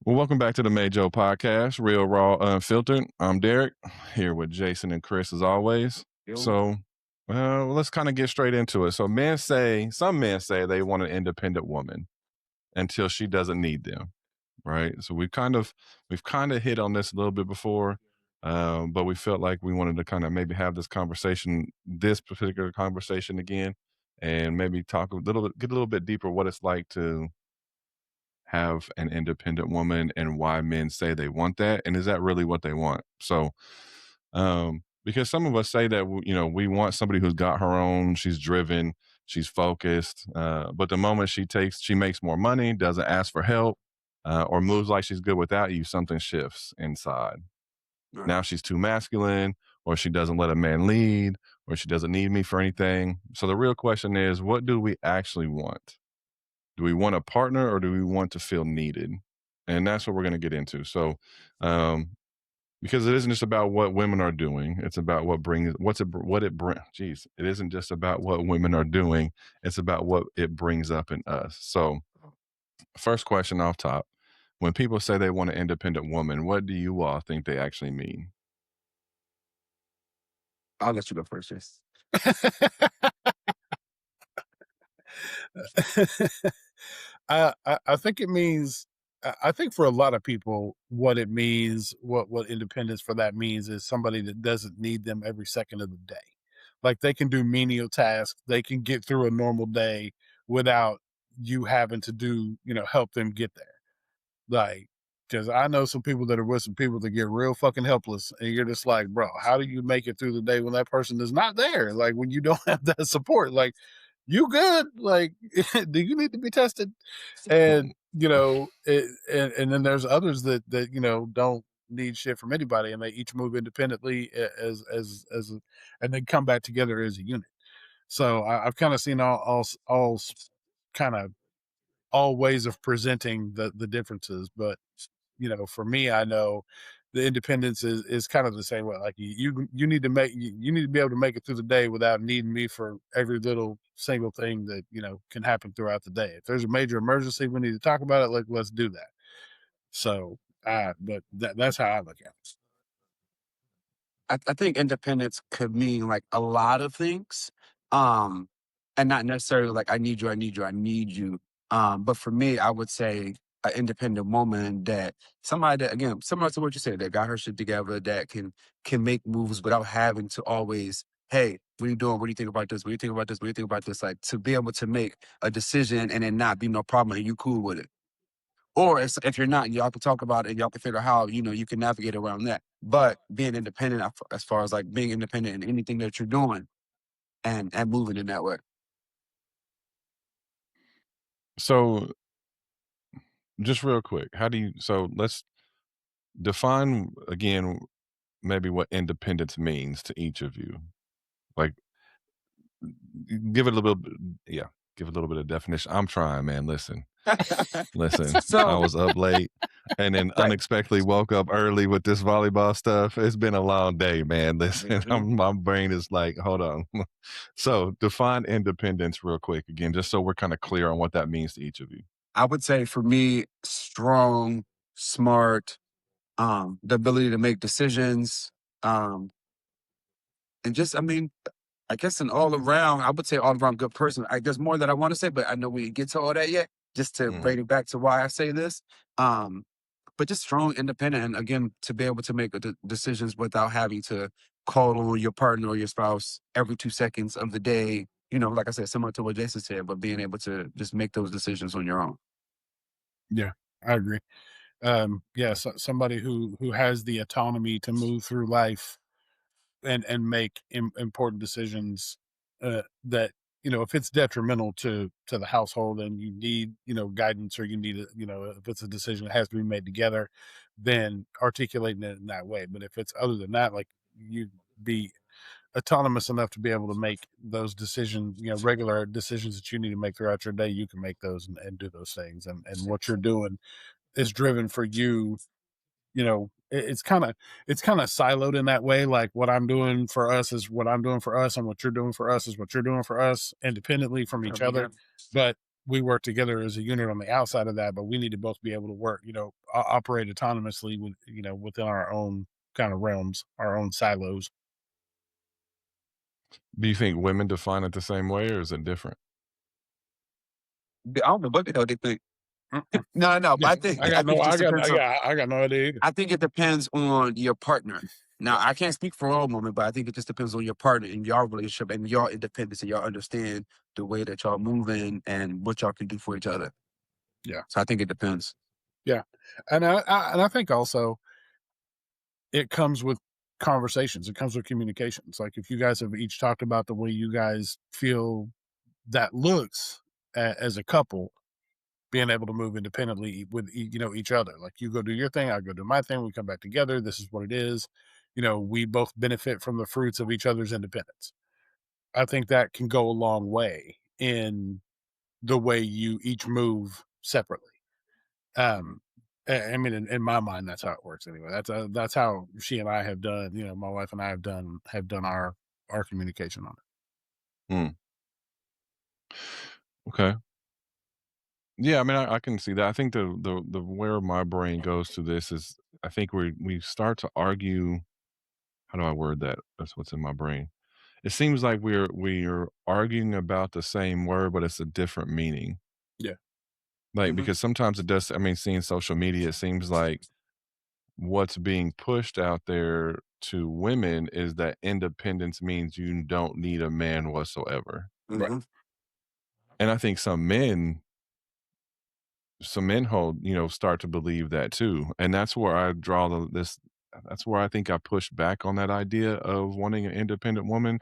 Well, welcome back to the Majo Podcast, Real Raw Unfiltered. I'm Derek, here with Jason and Chris as always. Yo. So, let's kind of get straight into it. So, some men say they want an independent woman until she doesn't need them, right? So we've kind of hit on this a little bit before, but we felt like we wanted to kind of maybe have this particular conversation again, and maybe talk a little bit, get a little bit deeper what it's like to have an independent woman and why men say they want that, and is that really what they want? So because some of us say that we want somebody who's got her own, she's driven, she's focused, but the moment she makes more money, doesn't ask for help, or moves like she's good without you, something shifts inside. Right. Now she's too masculine, or she doesn't let a man lead, or she doesn't need me for anything. So the real question is, what do we actually want? Do we want a partner, or do we want to feel needed? And that's what we're going to get into. So, because it isn't just about what women are doing, it's about what it brings. Geez, it isn't just about what women are doing, it's about what it brings up in us. So, first question off top: when people say they want an independent woman, what do you all think they actually mean? I'll let you go first, Jess. I think it means I think for a lot of people, what it means, what independence for that means is somebody that doesn't need them every second of the day. Like they can do menial tasks, they can get through a normal day without you having to help them get there. Like, because I know some people that are with some people that get real fucking helpless, and you're just like, bro, how do you make it through the day when that person is not there? Like when you don't have that support, like you good? Like, do you need to be tested? And and then there's others that don't need shit from anybody, and they each move independently and then come back together as a unit. So I've kind of seen all kind of all ways of presenting the differences, but for me, I know the independence is kind of the same way. Like you need to you need to be able to make it through the day without needing me for every little single thing that can happen throughout the day. If there's a major emergency, we need to talk about it. Like let's do that. So, but that's how I look at it. I think independence could mean like a lot of things. Um, and not necessarily like I need you, I need you, I need you. But for me, I would say an independent woman that somebody that again, similar to what you said, that got her shit together, that can make moves without having to always, hey, what are you doing? What do you think about this? What do you think about this? What do you think about this? Like to be able to make a decision and then not be no problem and you cool with it. Or if you're not, y'all can talk about it and y'all can figure out how, you can navigate around that. But being independent as far as like being independent in anything that you're doing and moving in that way. So, just real quick, let's define again maybe what independence means to each of you. Like, give it a little bit, yeah, give a little bit of definition. I'm trying, man. Listen. I So, was up late and then right. unexpectedly woke up early with this volleyball stuff. It's been a long day, man. Listen, Mhm. my brain is like, hold on. So, define independence real quick again, just so we're kind of clear on what that means to each of you. I would say for me, strong, smart, the ability to make decisions, um, and just, I mean, I guess an all around, I would say all around good person. There's more that I want to say, but I know we didn't get to all that yet. Just to Mhm. bring it back to why I say this, but just strong, independent, and again to be able to make decisions without having to call on your partner or your spouse every 2 seconds of the day. Like I said, similar to what Jason said, but being able to just make those decisions on your own. Yeah, I agree. Yeah, somebody who has the autonomy to move through life and make important decisions that if it's detrimental to the household and you need guidance, or you need if it's a decision that has to be made together, then articulating it in that way. But if it's other than that, like you be autonomous enough to be able to make those decisions, regular decisions that you need to make throughout your day, you can make those and do those things, and what you're doing is driven for you. It's kind of siloed in that way. Like what I'm doing for us is what I'm doing for us, and what you're doing for us is what you're doing for us, independently from each other. Yeah. But we work together as a unit on the outside of that, but we need to both be able to work, operate autonomously with, within our own kind of realms, our own silos. Do you think women define it the same way, or is it different? I don't know what the hell they think. Mm-mm. No, no, but Yeah, I think it just depends on. I got no idea either. I think it depends on your partner. Now, I can't speak for all women, but I think it just depends on your partner and your relationship and your independence and y'all understand the way that y'all moving and what y'all can do for each other. Yeah, So I think it depends. yeah, and I think also it comes with conversations. It comes with communications. Like if you guys have each talked about the way you guys feel that looks as a couple, being able to move independently with each other. Like you go do your thing, I go do my thing. We come back together. This is what it is. We both benefit from the fruits of each other's independence. I think that can go a long way in the way you each move separately. Um, I mean, in my mind, that's how it works. Anyway, that's how she and I have done. My wife and I have done our communication on it. Hmm. Okay. Yeah, I mean, I can see that. I think the where my brain goes to this is I think we start to argue. How do I word that? That's what's in my brain. It seems like we're arguing about the same word, but it's a different meaning. Yeah. Like Hmm. because sometimes it does. I mean, seeing social media, it seems like what's being pushed out there to women is that independence means you don't need a man whatsoever. Right. Hmm. And I think some men hold, start to believe that too. And that's where I draw that's where I think I push back on that idea of wanting an independent woman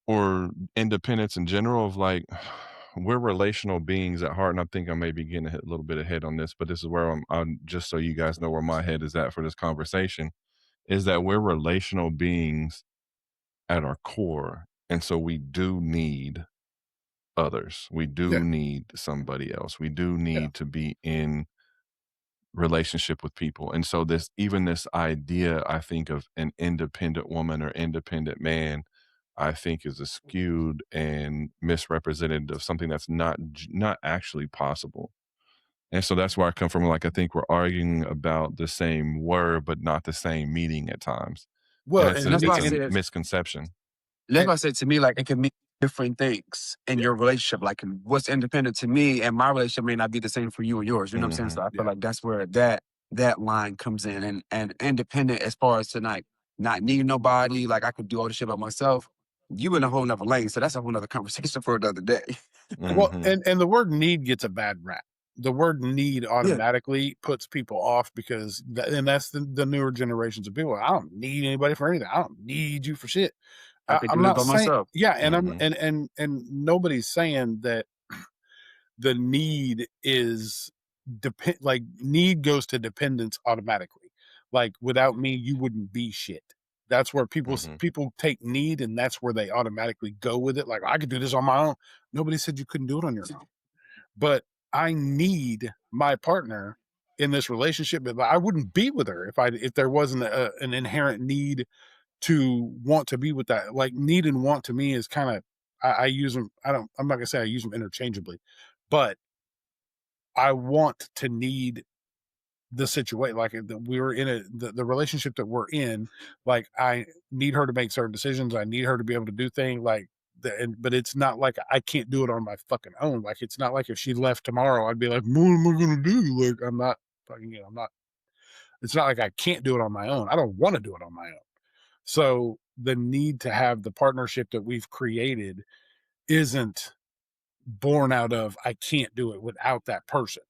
or independence in general of like we're relational beings at heart. And I think I may be getting a little bit ahead on this, but this is where I'm just so you guys know where my head is at for this conversation is that we're relational beings at our core. And so we do need others. We Yeah. do need somebody else. We do Yeah. need to be in relationship with people. And so this idea, I think, of an independent woman or independent man, I think is a skewed and misrepresented of something that's not actually possible. And so that's where I come from. Like I think we're arguing about the same word, but not the same meaning at times. And Well, it's And a that's why it's I a said, misconception. that's and why I said to me, like it can mean different things in yeah, your relationship. Like what's independent to me and my relationship may not be the same for you and yours. You know what I'm saying? Hmm. So I feel yeah. like that's where that line comes in. And independent as far as to like not needing nobody, like I could do all the shit by myself. You in a whole nother lane. So that's a whole nother conversation for another day. Well, Hmm. and the word need gets a bad rap. The word need Yeah. automatically puts people off because and that's the newer generations of people. I don't need anybody for anything. I don't need you for shit. I could I'm do this not by saying, myself. yeah, and I'm Hmm. and nobody's saying that the need is depend like need goes to dependence automatically. Like without me, you wouldn't be shit. That's where Hmm. people take need, and that's where they automatically go with it. Like I could do this on my own. Nobody said you couldn't do it on your own, but I need my partner in this relationship. But I wouldn't be with her if there wasn't an inherent need to want to be with that. Like need and want to me is kind of I use them. I'm not gonna say I use them interchangeably, but I want to need the situation. Like we were in the relationship that we're in. Like I need her to make certain decisions. I need her to be able to do things like. But it's not like I can't do it on my fucking own. Like it's not like if she left tomorrow, I'd be like, "What am I gonna do?" Like I'm not fucking. I'm not. It's not like I can't do it on my own. I don't want to do it on my own. So the need to have the partnership that we've created isn't born out of I can't do it without that person.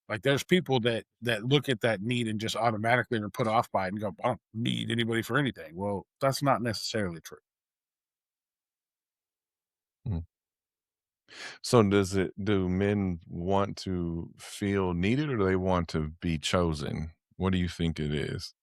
Like there's people that look at that need and just automatically are put off by it and go, I don't need anybody for anything. Well, that's not necessarily true. So do men want to feel needed or do they want to be chosen? What do you think it is?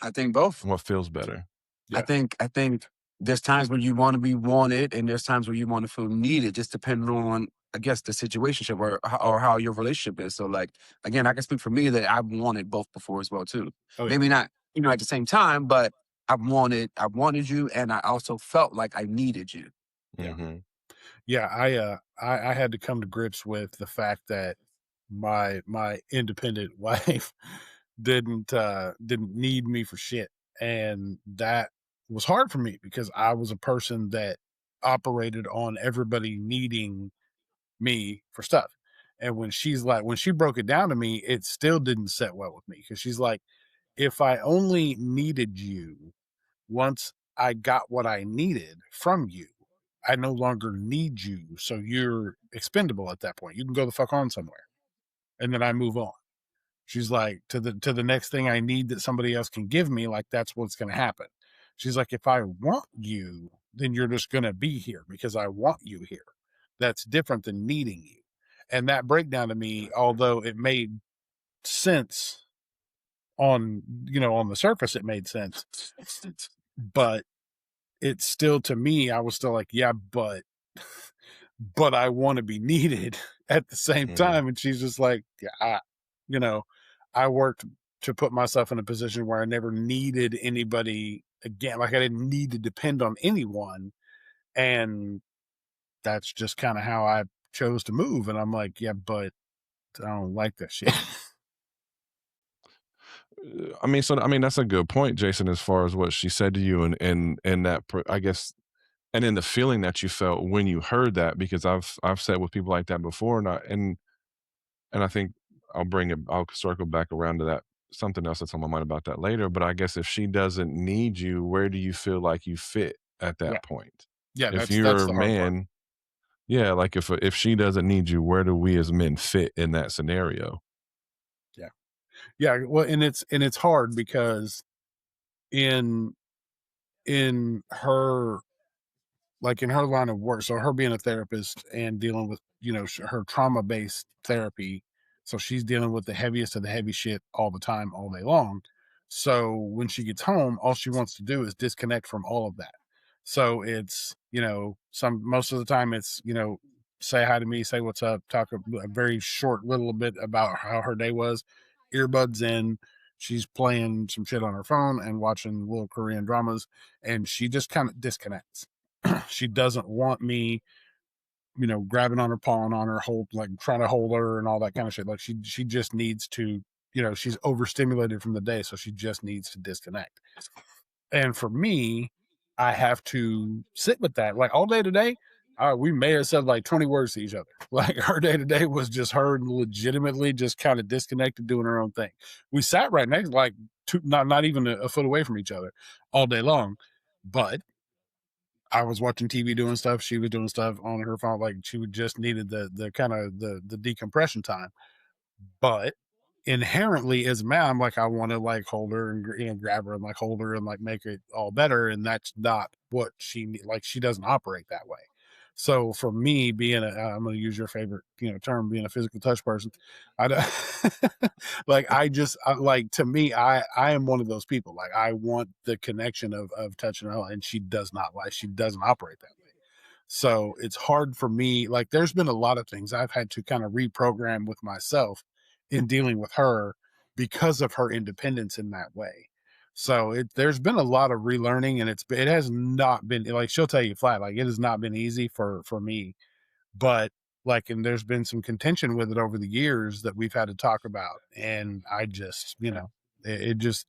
I think both. What feels better? Yeah. I think there's times when you want to be wanted, and there's times where you want to feel needed, just depending on, I guess, the situationship or how your relationship is. So, like again, I can speak for me that I've wanted both before as well too. Oh yeah. Maybe not, at the same time, but I wanted you, and I also felt like I needed you. Yeah. Mhm. Yeah, I had to come to grips with the fact that my independent wife didn't need me for shit. And that was hard for me because I was a person that operated on everybody needing me for stuff. And when she broke it down to me, it still didn't set well with me because she's like, if I only needed you once I got what I needed from you, I no longer need you. So you're expendable at that point. You can go the fuck on somewhere. And then I move on. She's like, to the next thing I need that somebody else can give me, like that's what's gonna happen. She's like, if I want you, then you're just gonna be here because I want you here. That's different than needing you. And that breakdown to me, although it made sense on on the surface, it made sense. But it's still to me, I was still like, yeah, but I want to be needed at the same Mhm. time. And she's just like, yeah, you know, I worked to put myself in a position where I never needed anybody again. Like I didn't need to depend on anyone. And that's just kind of how I chose to move. And I'm like, yeah, but I don't like that shit. I mean, that's a good point, Jason, as far as what she said to you, and that I guess, and in the feeling that you felt when you heard that, because I've said with people like that before, and I think I'll circle back around to that, something else that's on my mind about that later. But I guess if she doesn't need you, where do you feel like you fit at Yeah. that point? Yeah. If That's you're a the hard part. man, yeah, like if she doesn't need you, where do we as men fit in that scenario? Yeah. Yeah. Well, and it's hard because in, in her like in her line of work, so her being a therapist and dealing with, her trauma based therapy. So she's dealing with the heaviest of the heavy shit all the time, all day long. So when she gets home, all she wants to do is disconnect from all of that. So it's, most of the time it's, say hi to me, say what's up, talk a very short little bit about how her day was, earbuds in. She's playing some shit on her phone and watching little Korean dramas, and she just kind of disconnects. She doesn't want me, grabbing on her, pawing on her, trying to hold her and all that kind of shit. Like she just needs to, she's overstimulated from the day, so she just needs to disconnect. And for me, I have to sit with that. Like all day today, we may have said like 20 words to each other. Like her day to day was just her legitimately just kind of disconnected, doing her own thing. We sat right next, like not even a foot away from each other all day long. But I was watching TV doing stuff. She was doing stuff on her phone. Like she would just needed the kind of the decompression time. But inherently as a man, I'm like, I want to like hold her and grab her and like hold her and like make it all better. And that's not what like. She doesn't operate that way. So for me, being I'm going to use your favorite term, being a physical touch person, I don't, like like to me, I am one of those people. Like I want the connection of touching her, and she does not like. She doesn't operate that way. So it's hard for me. Like there's been a lot of things I've had to kind of reprogram with myself in dealing with her because of her independence in that way. So there's been a lot of relearning, and it has not been, like she'll tell you flat, like it has not been easy for me. But like, and there's been some contention with it over the years that we've had to talk about, and I just it just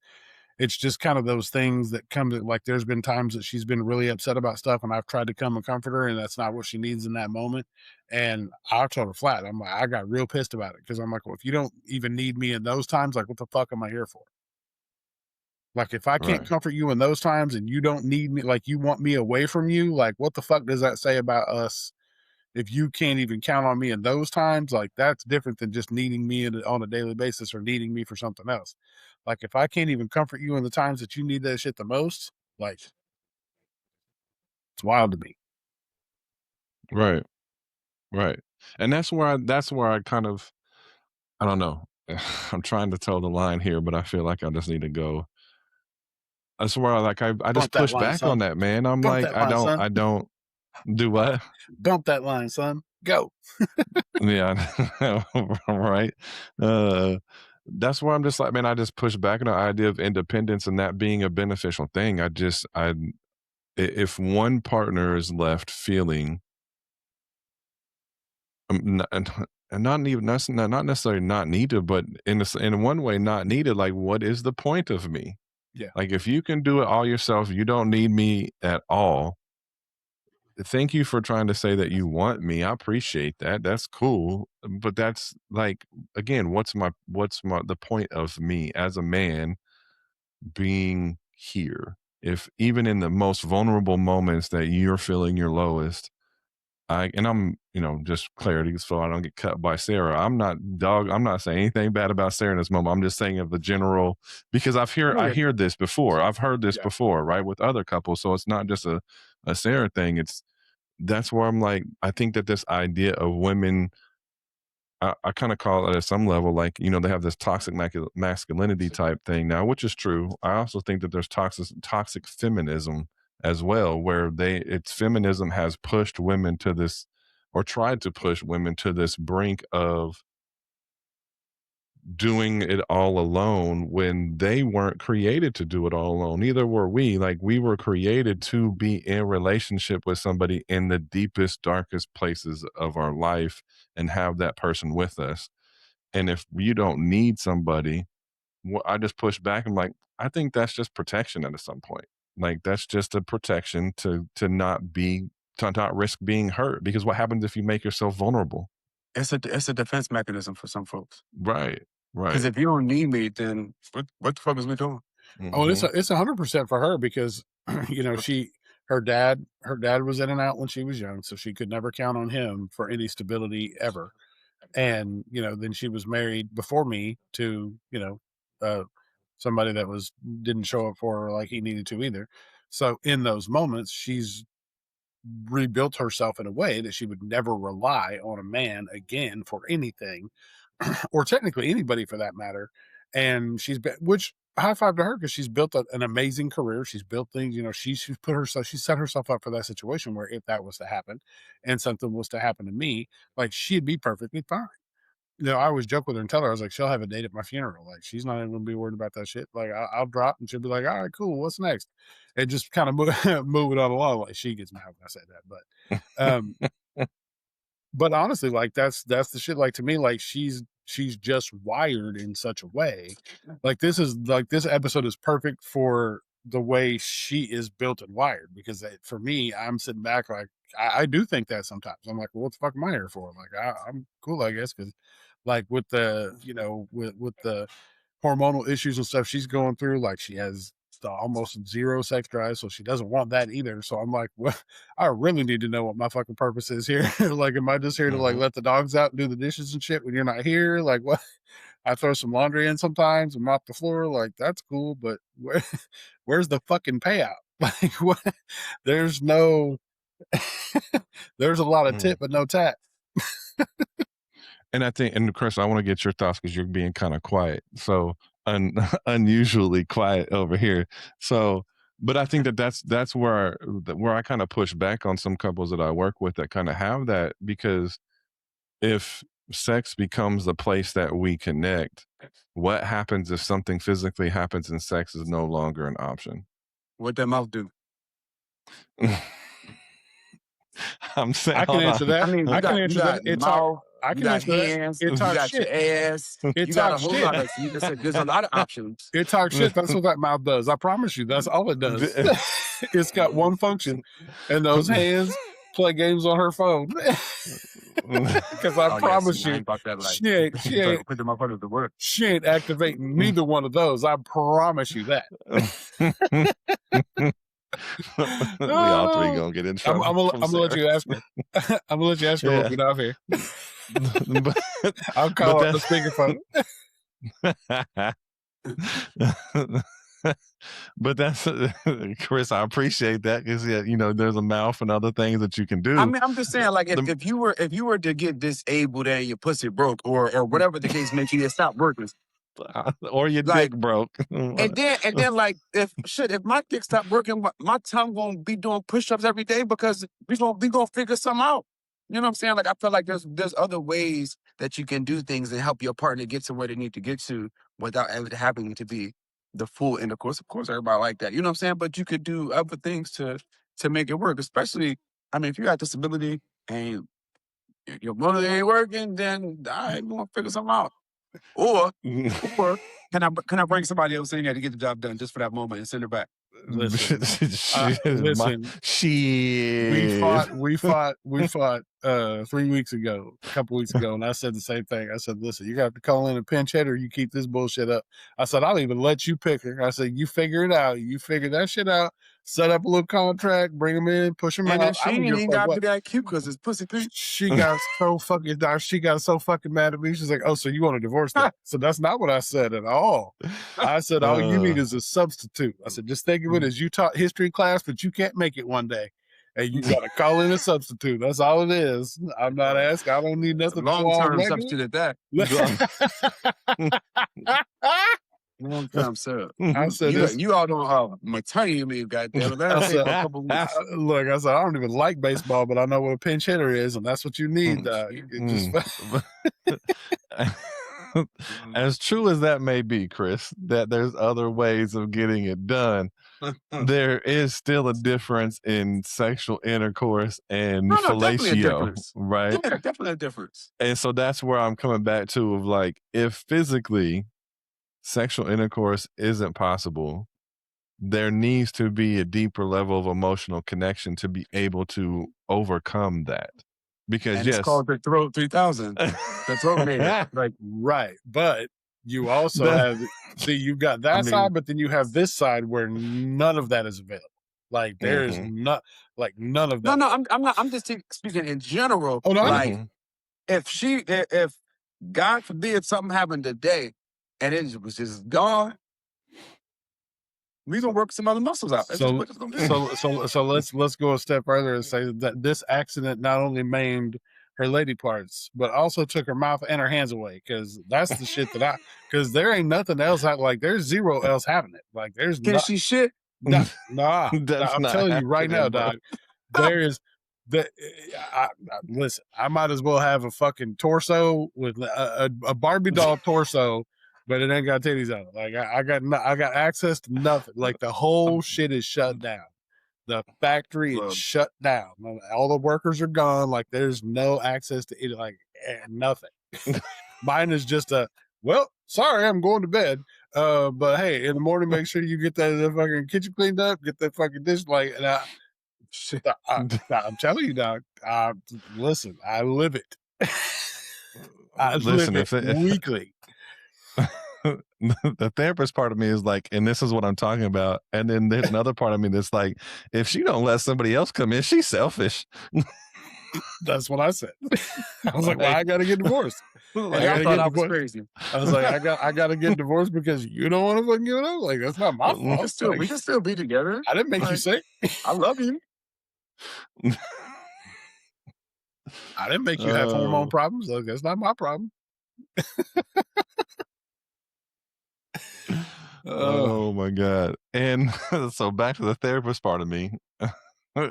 it's just kind of those things that come to, like there's been times that she's been really upset about stuff, and I've tried to come and comfort her, and that's not what she needs in that moment. And I told her flat, I'm like, I got real pissed about it because I'm like, well, if you don't even need me in those times, like what the fuck am I here for? Like if I can't Right. comfort you in those times and you don't need me, like you want me away from you, like what the fuck does that say about us? If you can't even count on me in those times, like that's different than just needing me on a daily basis or needing me for something else. Like if I can't even comfort you in the times that you need that shit the most, like it's wild to me. Right. Right. And that's where I kind of, I don't know. I'm trying to toe the line here, but I feel like I just need to go. That's where I just Bump that push line, back on son. that, man. I'm Bump like, that line, son. I don't do what? Bump that line, son. Go. Yeah, right. Uh, that's where I'm just like, man, I just push back on the idea of independence and that being a beneficial thing. If one partner is left feeling And not even not necessarily not needed, but in one way not needed. Like, what is the point of me? Yeah. Like, if you can do it all yourself, you don't need me at all. Thank you for trying to say that you want me. I appreciate that. That's cool. But that's like, again, what's my the point of me as a man being here? If even in the most vulnerable moments that you're feeling your lowest, I'm, just clarity so I don't get cut by Sarah. I'm not saying anything bad about Sarah in this moment. I'm just saying of the general, because I Yeah. hear this before. I've heard this Yeah. before, right? With other couples. So it's not just a Sarah thing. That's where I'm like, I think that this idea of women, I kind of call it at some level, like, they have this toxic masculinity type thing now, which is true. I also think that there's toxic feminism as well, where it's feminism has pushed women to this, or tried to push women to this brink of doing it all alone when they weren't created to do it all alone. Neither were we. Like, we were created to be in relationship with somebody in the deepest, darkest places of our life and have that person with us. And if you don't need somebody, I just push back. I'm like, I think that's just protection at some point. Like, that's just a protection to not risk being hurt. Because what happens if you make yourself vulnerable? It's a defense mechanism for some folks. Right. Because Right. if you don't need me, then what the fuck is we doing? Oh, and Hmm. it's 100% for her because her dad was in and out when she was young, so she could never count on him for any stability ever. And then she was married before me to uh, somebody that didn't show up for her like he needed to either. So in those moments, she's rebuilt herself in a way that she would never rely on a man again for anything, or technically anybody for that matter. And she's been, which high five to her because she's built an amazing career. She's built things, she set herself up for that situation where if that was to happen and something was to happen to me, like she'd be perfectly fine. I always joke with her and tell her, I was like, she'll have a date at my funeral. Like, she's not even gonna be worried about that shit. Like, I'll drop and she'll be like, all right, cool. What's next? And just kind of move it on along. Like, she gets mad when I say that. Um, but honestly, like, that's the shit. Like, to me, like, she's just wired in such a way. Like, this episode is perfect for the way she is built and wired because for me, I'm sitting back like, I do think that sometimes. I'm like, well, what the fuck am I here for? Like, I'm cool, I guess, because like with the with the hormonal issues and stuff she's going through, like she has almost zero sex drive, so she doesn't want that either. So I'm like, well, I really need to know what my fucking purpose is here. Like, am I just here to like Hmm. let the dogs out and do the dishes and shit when you're not here? Like, what? I throw some laundry in sometimes and mop the floor. Like, that's cool, but where's the fucking payout? Like, what? There's no. There's a lot of tit, but no tat. And I think, and Chris, I want to get your thoughts because you're being kind of quiet. So unusually quiet over here. So, but I think that that's where I kind of push back on some couples that I work with that kind of have that, because if sex becomes the place that we connect, what happens if something physically happens and sex is no longer an option? What that mouth do? I'm saying, I can hold answer on. I that. mean, I can you answer that. got It talk. mouth, I you can got answer that. hands, It you talks got your shit. ass, It you got a talks whole shit. lot of. There's a lot of options. It talks shit. That's what that mouth does. I promise you. That's all it does. It's got one function, and those hands play games on her phone. Because I Oh yeah, see, promise I you, ain't about that life. she ain't, she So I ain't, can put them up under the work. she ain't activating neither one of those. I promise you that. We all three Oh, gonna get in I'm, trouble I'm, gonna, from I'm gonna let Sarah. you ask her. I'm gonna let you ask her when Yeah. we get off here. but, I'll but call up the speakerphone. but that's Chris. I appreciate that because there's a mouth and other things that you can I do. mean, I'm just saying, like, The- if you were to get disabled and your pussy broke or whatever the case may be, it stopped working. or your dick Like, broke. and then like if my dick stopped working, my tongue gonna be doing push-ups every day because we gonna figure something out. You know what I'm saying? Like, I feel like there's other ways that you can do things and help your partner get to where they need to get to without ever having to be the full intercourse. Of course, everybody like that. You know what I'm saying? But you could do other things to make it work. Especially, I mean, if you got disability and your money ain't working, then I ain't gonna figure something out. Or can I bring somebody else in there to get the job done just for that moment and send her back? Listen, listen, we shit. fought 3 weeks ago, a couple weeks ago, and I said the same thing. I said, listen, you got to call in a pinch hitter, you keep this bullshit up. I said, I'll even let you pick her. I said, you figure it out. You figure that shit out, set up a little contract, bring them in, push them And out. then she I don't ain't give a even fuck got to what. be that cute because it's pussy pink. She got so fucking mad at me. She's like, oh, so you want a divorce then? So that's not what I said at all. I said, all you need is a substitute. I said, just think of it as you taught history class, but you can't make it one day. And you got to call in a substitute. That's all it is. I'm not asking. I don't need nothing long-term substitute at that. Long-term sir. I said, you all on maternity leave, goddamn it. I said, a couple weeks. look, I said, I don't even like baseball, but I know what a pinch hitter is, and that's what you need. As true as that may be, Chris, that there's other ways of getting it done, there is still a difference in sexual intercourse and fellatio, right? Yeah, definitely a difference. And so that's where I'm coming back to of like, if physically sexual intercourse isn't possible, there needs to be a deeper level of emotional connection to be able to overcome that. Because and it's called the Throat 3000. The throat made it. Like, right. But you also have, see, you've got that side, but then you have this side where none of that is available. Like there is not, like none of that. No, I'm not. I'm just speaking in general. Oh, no, like if God forbid something happened today and it was just gone, we gonna work some other muscles out. So let's go a step further and say that this accident not only maimed her lady parts, but also took her mouth and her hands away. Because that's the shit that because there ain't nothing else. Like there's zero else having it. Like there's can she shit? Nah. I'm telling you right now, Doc. There is listen. I might as well have a fucking torso with a Barbie doll torso. But it ain't got titties on it. Like I got access to nothing. Like the whole shit is shut down. The factory is shut down. All the workers are gone. Like there's no access to it. Like nothing. Mine is just well, sorry, I'm going to bed. But hey, in the morning, make sure you get that fucking kitchen cleaned up. Get that fucking dish. Like, I'm telling you, Doc. Listen, I live it. I live it weekly. The therapist part of me is like, and this is what I'm talking about. And then there's another part of me that's like, if she don't let somebody else come in, she's selfish. That's what I said. I was like, well, I gotta get divorced. I thought I was crazy. I was like, I gotta get divorced because you don't want to fucking give it up. Like that's not my fault. We can still be together. I didn't make you sick. I love you. I didn't make you have hormone problems. Like that's not my problem. Oh my God. And so back to the therapist part of me.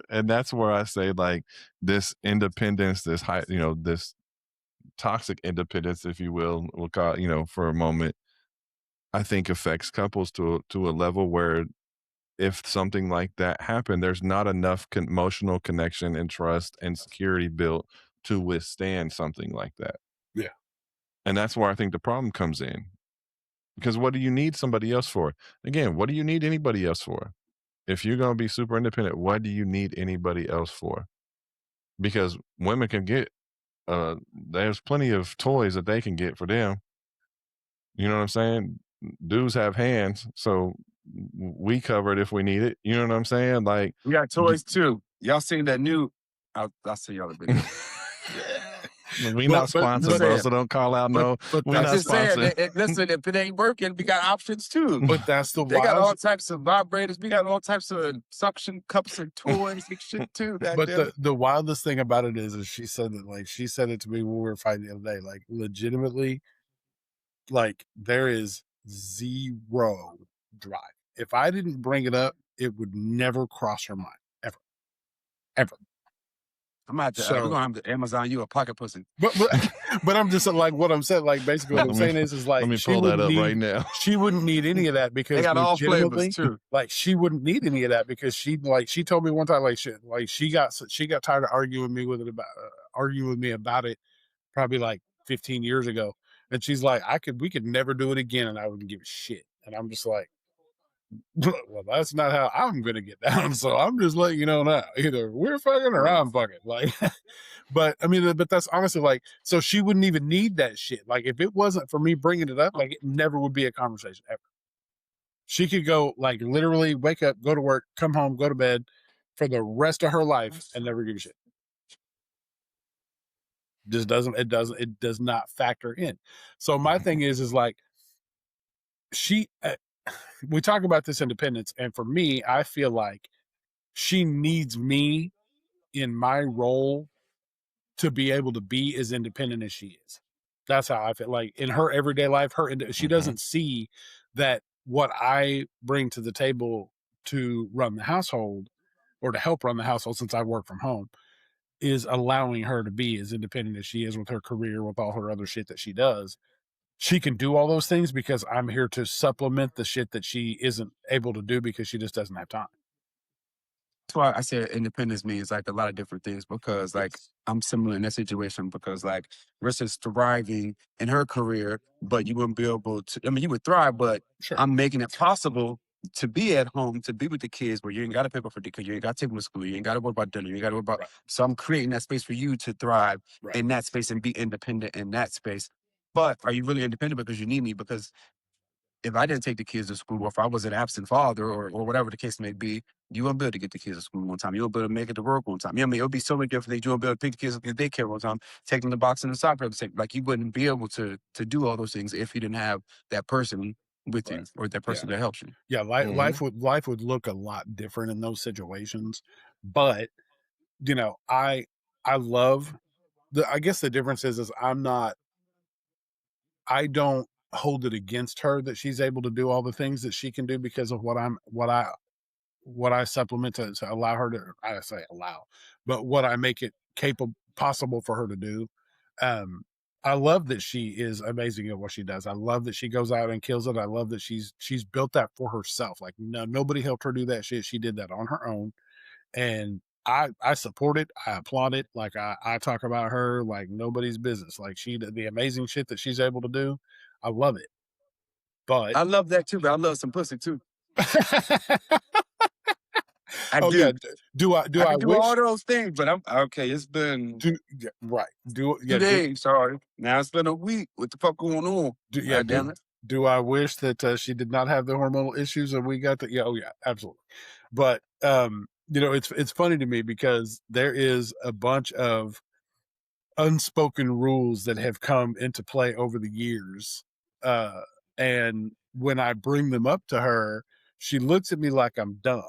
And that's where I say like this independence, this high, this toxic independence, if you will, we'll call it, for a moment, I think affects couples to a level where if something like that happened, there's not enough emotional connection and trust and security built to withstand something like that. Yeah. And that's where I think the problem comes in. Because what do you need somebody else for? Again, what do you need anybody else for? If you're going to be super independent, what do you need anybody else for? Because women can get, there's plenty of toys that they can get for them. You know what I'm saying? Dudes have hands, so we cover it if we need it. You know what I'm saying? Like we got toys too. Y'all seen that new? I'll see y'all a bit. We not sponsored, bro, so don't call out no. We're not sponsored. Listen, if it ain't working, we got options too. But that's the they got all types of vibrators. We got all types of suction cups and toys and shit too. But the wildest thing about it is she said that, like, she said it to me when we were fighting the other day. Like, legitimately, like there is zero drive. If I didn't bring it up, it would never cross her mind, ever. I'm gonna have to. We're So, gonna have to Amazon you a pocket pussy. but but I'm just like what I'm saying. Like basically, what I'm Let me saying is let like me pull that up right now. she wouldn't need any of that They because got all flavors legitimately, too. like she wouldn't need any of that because she told me one time she got tired of arguing with me about it probably like 15 years ago, and she's like we could never do it again, and I wouldn't give a shit, and I'm just like. Well, that's not how I'm gonna get down. So I'm just letting you know now. Either we're fucking or I'm fucking. Like, but I mean, but that's honestly like, so she wouldn't even need that shit. Like, if it wasn't for me bringing it up, like, it never would be a conversation ever. She could go, like, literally wake up, go to work, come home, go to bed for the rest of her life and never give a shit. It does not factor in. So my thing is like, we talk about this independence, and for me, I feel like she needs me in my role to be able to be as independent as she is. That's how I feel. Like in her everyday life, she Mhm. doesn't see that what I bring to the table to run the household or to help run the household, since I work from home, is allowing her to be as independent as she is with her career, with all her other shit that she does. She can do all those things because I'm here to supplement the shit that she isn't able to do because she just doesn't have time. That's why I said independence means like a lot of different things because like Yes. I'm similar in that situation because like Rissa's thriving in her career, but you wouldn't be able to. I mean, you would thrive, but Sure. I'm making it possible to be at home, to be with the kids, where you ain't got to pay for daycare, you ain't got to take them to school, you ain't got to worry about dinner, you ain't got to worry about. Right. So I'm creating that space for you to thrive Right. in that space and be independent in that space. But are you really independent because you need me? Because if I didn't take the kids to school, or if I was an absent father, or whatever the case may be, you won't be able to get the kids to school one time. You won't be able to make it to work one time. You know what I mean? It'll be so many different things. You won't be able to pick the kids up to daycare one time, take them to boxing and soccer at the same. Like you wouldn't be able to do all those things if you didn't have that person with Right. you or that Yeah. person that helps you. Yeah, Mhm. life would look a lot different in those situations. But you know, I love I guess the difference is I don't hold it against her that she's able to do all the things that she can do because of what I supplement to allow her to, I say allow, but what I make it capable possible for her to do. Um, I love that she is amazing at what she does. I love that she goes out and kills it. I love that she's built that for herself. Like no, nobody helped her do that shit. She did that on her own, and I support it. I applaud it. Like I talk about her like nobody's business. Like the amazing shit that she's able to do. I love it. But I love that too, but I love some pussy too. I oh yeah, do. do I I can do all wish those things, but I'm okay. It's been yeah, right. 2 days. Sorry. Now it's been a week. What the fuck going on? God damn it. Do I wish that she did not have the hormonal issues and we got the yeah, oh yeah, absolutely. But you know, it's funny to me because there is a bunch of unspoken rules that have come into play over the years. Uh and when I bring them up to her, she looks at me like I'm dumb.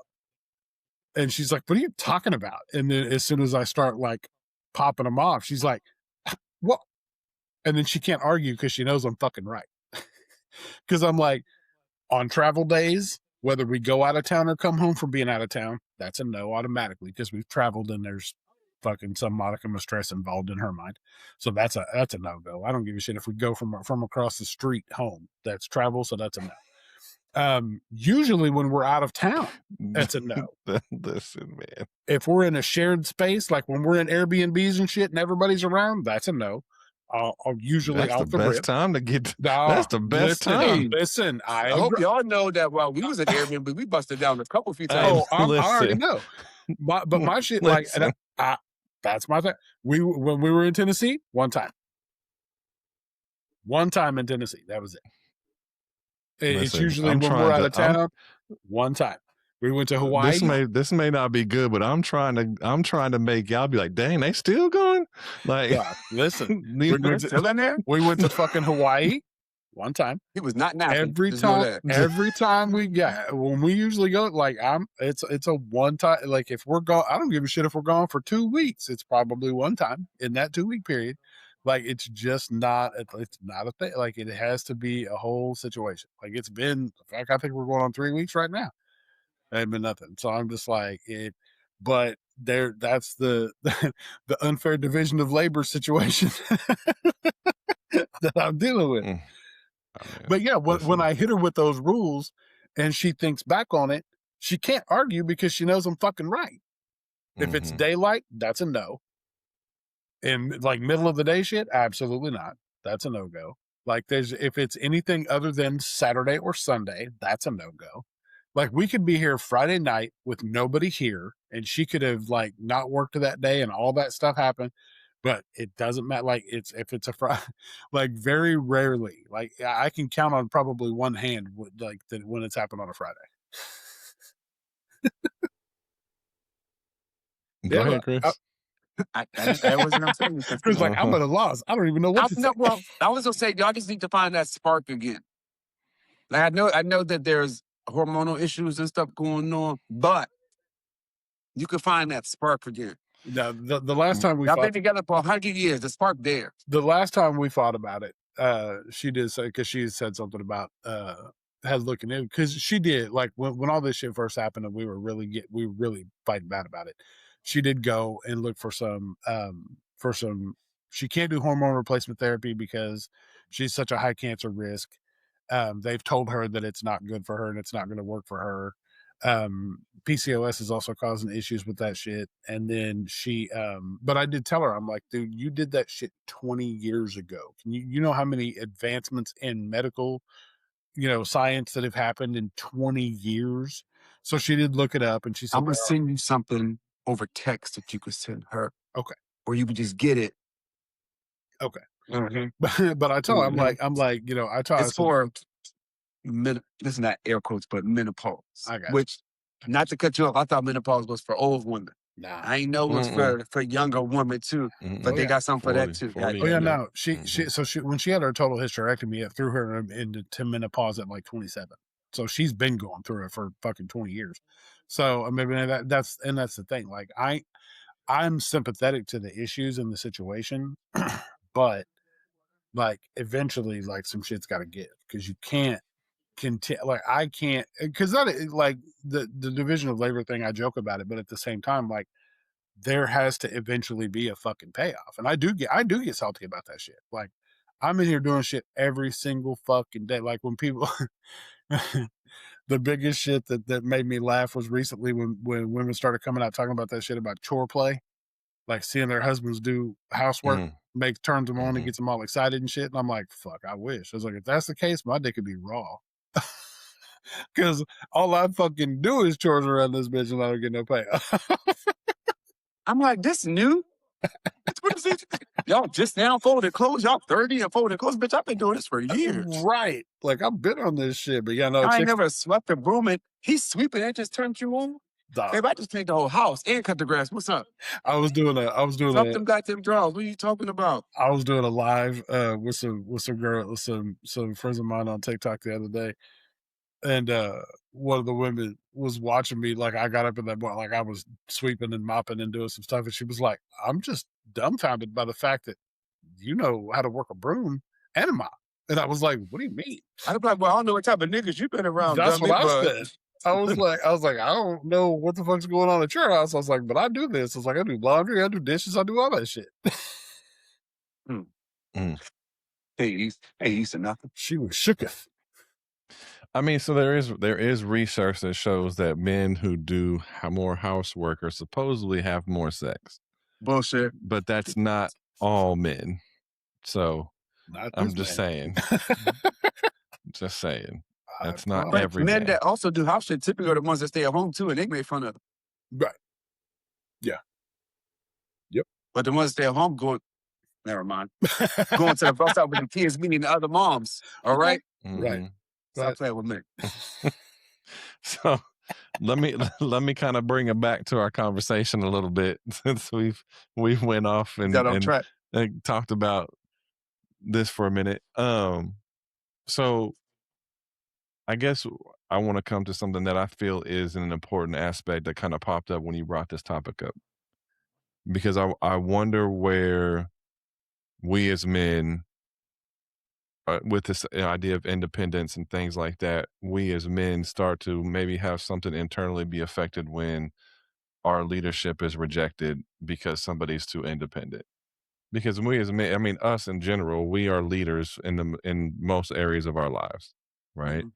And she's like, "What are you talking about?" And then as soon as I start like popping them off, she's like, "What?" And then she can't argue because she knows I'm fucking right. Because I'm like, on travel days, whether we go out of town or come home from being out of town, that's a no automatically because we've traveled and there's fucking some modicum of stress involved in her mind. So that's a no go. I don't give a shit if we go from across the street home. That's travel, so that's a no. Usually when we're out of town, that's a no. Listen, man. If we're in a shared space, like when we're in Airbnbs and shit and everybody's around, that's a no. I'll usually That's the off the best rip. time to get. Nah, That's the best listen, time. Hey, listen. I I hope agree. y'all know that while we was at Airbnb, we busted down a couple few Hey, times. Oh, I already listen, know. But my shit, like, and listen. that's my thing. When we were in Tennessee, one time in Tennessee, that was it. It's Listen, usually I'm when we're trying out to. of town, one time. We went to Hawaii. This may not be good, but I'm trying to make y'all be like, dang, they still going? Like, Yeah, listen, you They're still in there. we went to fucking Hawaii one time. He was not napping. Every Just know time, that. when we usually go, like it's a one time. Like if we're gone, I don't give a shit if we're gone for 2 weeks. It's probably one time in that 2 week period. Like it's just not, it's not a thing. Like it has to be a whole situation. Like it's been, I think we're going on 3 weeks right now. It ain't been nothing. So I'm just like it, but that's the the unfair division of labor situation that I'm dealing with. Mm. I mean, But yeah, when listen. I hit her with those rules and she thinks back on it, she can't argue because she knows I'm fucking right. If it's Mhm. daylight, that's a no. In like middle of the day shit, absolutely not. That's a no go. Like if it's anything other than Saturday or Sunday, that's a no go. Like we could be here Friday night with nobody here, and she could have like not worked that day, and all that stuff happened. But it doesn't matter. Like if it's a Friday, like very rarely. Like I can count on probably one hand like that when it's happened on a Friday. Go Yeah, ahead, Chris. That wasn't what I'm saying. Chris like I'm Uh-huh. at a loss. I don't even know what to say. Well, I was gonna say y'all just need to find that spark again. Like I know that there's hormonal issues and stuff going on, but you can find that spark again. Now, the last time we Y'all fought, been together for 100 years. The spark there. the last time we fought about it, she did say because she said something about had looking in because she did like when all this shit first happened and we were really fighting bad about it. She did go and look for some. She can't do hormone replacement therapy because she's such a high cancer risk. They've told her that it's not good for her and it's not going to work for her. PCOS is also causing issues with that shit. And then but I did tell her, I'm like, dude, you did that shit 20 years ago. You know how many advancements in medical, science that have happened in 20 years? So she did look it up and she said, I'm gonna send you something over text that you could send her. Okay. Or you could just get it. Okay. Mm-hmm. But I told her, I'm like, I told her, It's for this is not air quotes, but menopause. I got which, not to cut you off, I thought menopause was for old women. nah. I ain't know it was for younger women too, but they got something for that too. 40, Oh yeah, and no. She when she had her total hysterectomy, it threw her into menopause at like 27. So she's been going through it for fucking 20 years. So I mean that's the thing. Like I'm sympathetic to the issues and the situation, but like eventually like some shit's got to give because you can't continue. Like I can't because that like the division of labor thing. I joke about it, but at the same time, like there has to eventually be a fucking payoff. And I do get salty about that shit. Like I'm in here doing shit every single fucking day. Like when people the biggest shit that made me laugh was recently when women started coming out talking about that shit about chore play. Like seeing their husbands do housework turns them on and gets them all excited and shit. And I'm like, fuck, I wish. I was like, if that's the case, my dick could be raw. Cause all I fucking do is chores around this bitch and I don't get no pay. I'm like, this new? What is it? Y'all just now folded clothes. Y'all 30 and folded clothes. Bitch, I've been doing this for years. Right. Like I've been on this shit, but yeah, no. I ain't never swept a broom and he's sweeping and just turned you on. Babe, I just cleaned the whole house and cut the grass. What's up? I was doing Drop them goddamn drawers. What are you talking about? I was doing a live with some girl, with some friends of mine on TikTok the other day. And one of the women was watching me like I got up in that morning, like I was sweeping and mopping and doing some stuff. And she was like, I'm just dumbfounded by the fact that you know how to work a broom and a mop. And I was like, what do you mean? I was like, well, I don't know what type of niggas you've been around. That's what I said. I was like, I don't know what the fuck's going on at your house. I was like, but I do this. I was like, I do laundry, I do dishes, I do all that shit. Hey, you said nothing. She was shooketh. I mean, so there is research that shows that men who do more housework are supposedly have more sex. Bullshit. But that's not all men. So I'm just saying. Just saying. That's not every men man. that also do house shit typically are the ones that stay at home too, and they make fun of them. Right. Yeah. Yep. But the ones that stay at home never mind. Going to the bus stop with the kids, meeting the other moms. All right? Right. Stop playing with me. So let me kind of bring it back to our conversation a little bit since we've went off and talked about this for a minute. So I guess I want to come to something that I feel is an important aspect that kind of popped up when you brought this topic up. Because I wonder where we as men, with this idea of independence and things like that, we as men start to maybe have something internally be affected when our leadership is rejected because somebody's too independent. Because we as men, I mean, us in general, we are leaders in most areas of our lives, right? Mhm.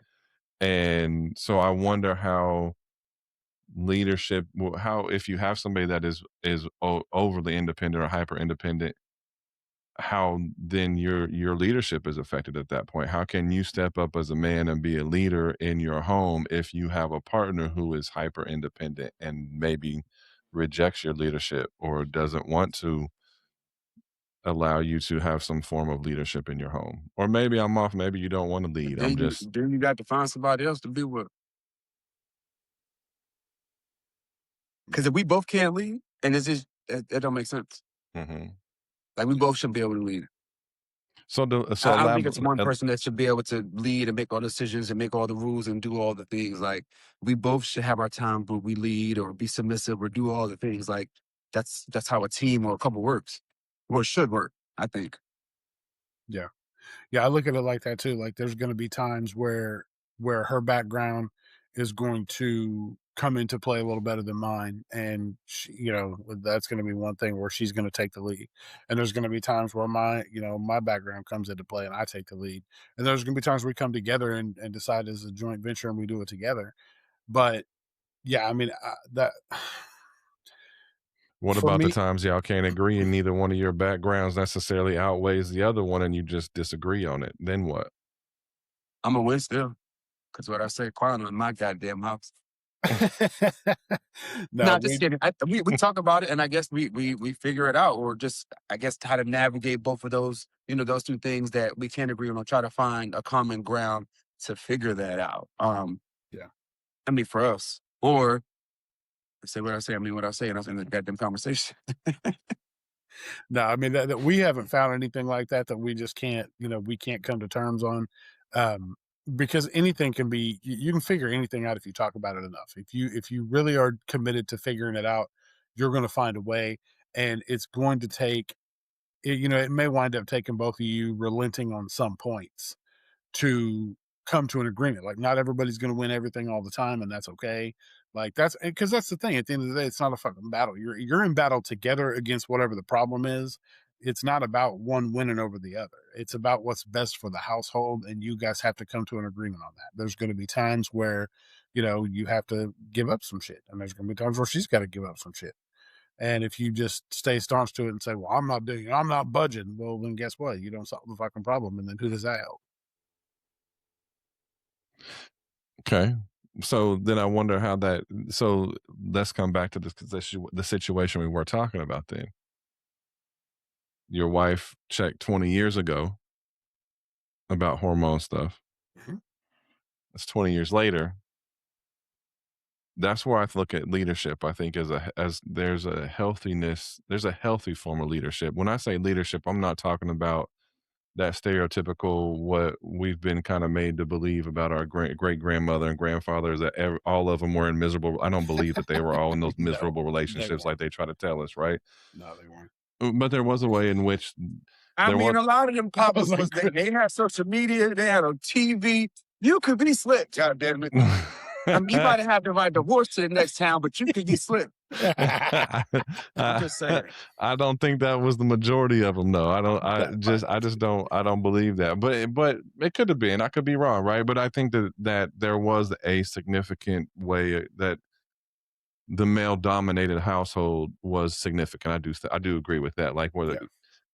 And so I wonder how leadership, how if you have somebody that is overly independent or hyper independent, how then your leadership is affected at that point. How can you step up as a man and be a leader in your home if you have a partner who is hyper independent and maybe rejects your leadership or doesn't want to allow you to have some form of leadership in your home? Or maybe I'm off, maybe you don't want to lead. I'm just Then you got to find somebody else to be with. Because if we both can't lead, and it's just it don't make sense. mhm. Like we both should be able to lead. So I don't think it's one uh, person that should be able to lead and make all the decisions and make all the rules and do all the things. Like we both should have our time where we lead or be submissive or do all the things. Like that's how a team or a couple works, or it should work. I think. Yeah. Yeah, I look at it like that too. Like there's going to be times where her background is going to come into play a little better than mine, and that's going to be one thing where she's going to take the lead. And there's going to be times where my background comes into play and I take the lead. And there's going to be times we come together and decide as a joint venture and we do it together. But yeah, I mean that what for about the me, times y'all can't agree and neither one of your backgrounds necessarily outweighs the other one and you just disagree on it? Then what? I'm gonna win still, because what I say, quiet in my goddamn house. no, Not just kidding. We talk about it, and I guess we figure it out, or just I guess how to navigate both of those, those two things that we can't agree on, or try to find a common ground to figure that out. yeah. I mean, for us, or say what I say, I mean what I say, and I was in the goddamn conversation. No, I mean that we haven't found anything like that that we just can't, we can't come to terms on. Um, because anything can be you can figure anything out if you talk about it enough. If you really are committed to figuring it out, you're going to find a way, and it's going to take it may wind up taking both of you relenting on some points to come to an agreement. Like, not everybody's going to win everything all the time, and that's okay. Like, that's because that's the thing. At the end of the day, it's not a fucking battle. You're in battle together against whatever the problem is. It's not about one winning over the other. It's about what's best for the household, and you guys have to come to an agreement on that. There's going to be times where, you have to give up some shit, and there's going to be times where she's got to give up some shit. And if you just stay staunch to it and say, "Well, I'm not budging," well, then guess what? You don't solve the fucking problem, and then who does that help? Okay. So then I wonder how that so let's come back to the situation we were talking about then. Your wife checked 20 years ago about hormone stuff. Mhm. It's 20 years later. That's where I look at leadership. I think as there's a healthy form of leadership. When I say leadership, I'm not talking about that stereotypical what we've been kind of made to believe about our great grandmother and grandfathers that all of them were in miserable. I don't believe that they were all in those No, miserable they relationships weren't. like they try to tell us, right? No, they weren't. But there was a way in which I there mean, was a lot of them I was couples like, was they had social media, they had on TV. You could be slick, God damn it. I mean, you might have to ride the horse to the next town, but you could get slick. I'm I, just saying. I don't think that was the majority of them. No, I don't. that part. I just don't. I don't believe that. But it could have been. I could be wrong, right? But I think that there was a significant way that the male dominated household was significant. I do agree with that. Like where Yeah,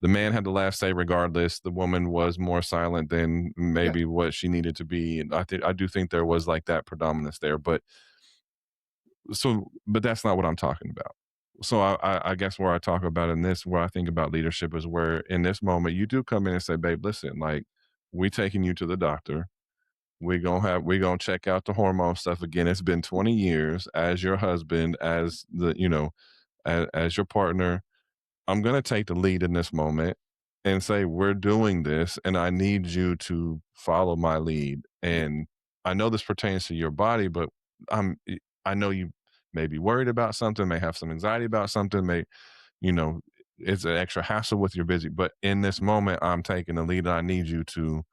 the man had the last say, regardless. The woman was more silent than yeah, maybe what she needed to be, and I do think there was like that predominance there. But that's not what I'm talking about. So I guess where I talk about in this, where I think about leadership is where in this moment you do come in and say, babe, listen, like we taking you to the doctor. We gonna check out the hormone stuff again. It's been 20 years as your husband, as as your partner. I'm going to take the lead in this moment and say, we're doing this, and I need you to follow my lead. yeah, And I know this pertains to your body, but I'm, I know you may be worried about something, may have some anxiety about something, you know, it's an extra hassle with your busy. But in this moment, I'm taking the lead. And I need you to,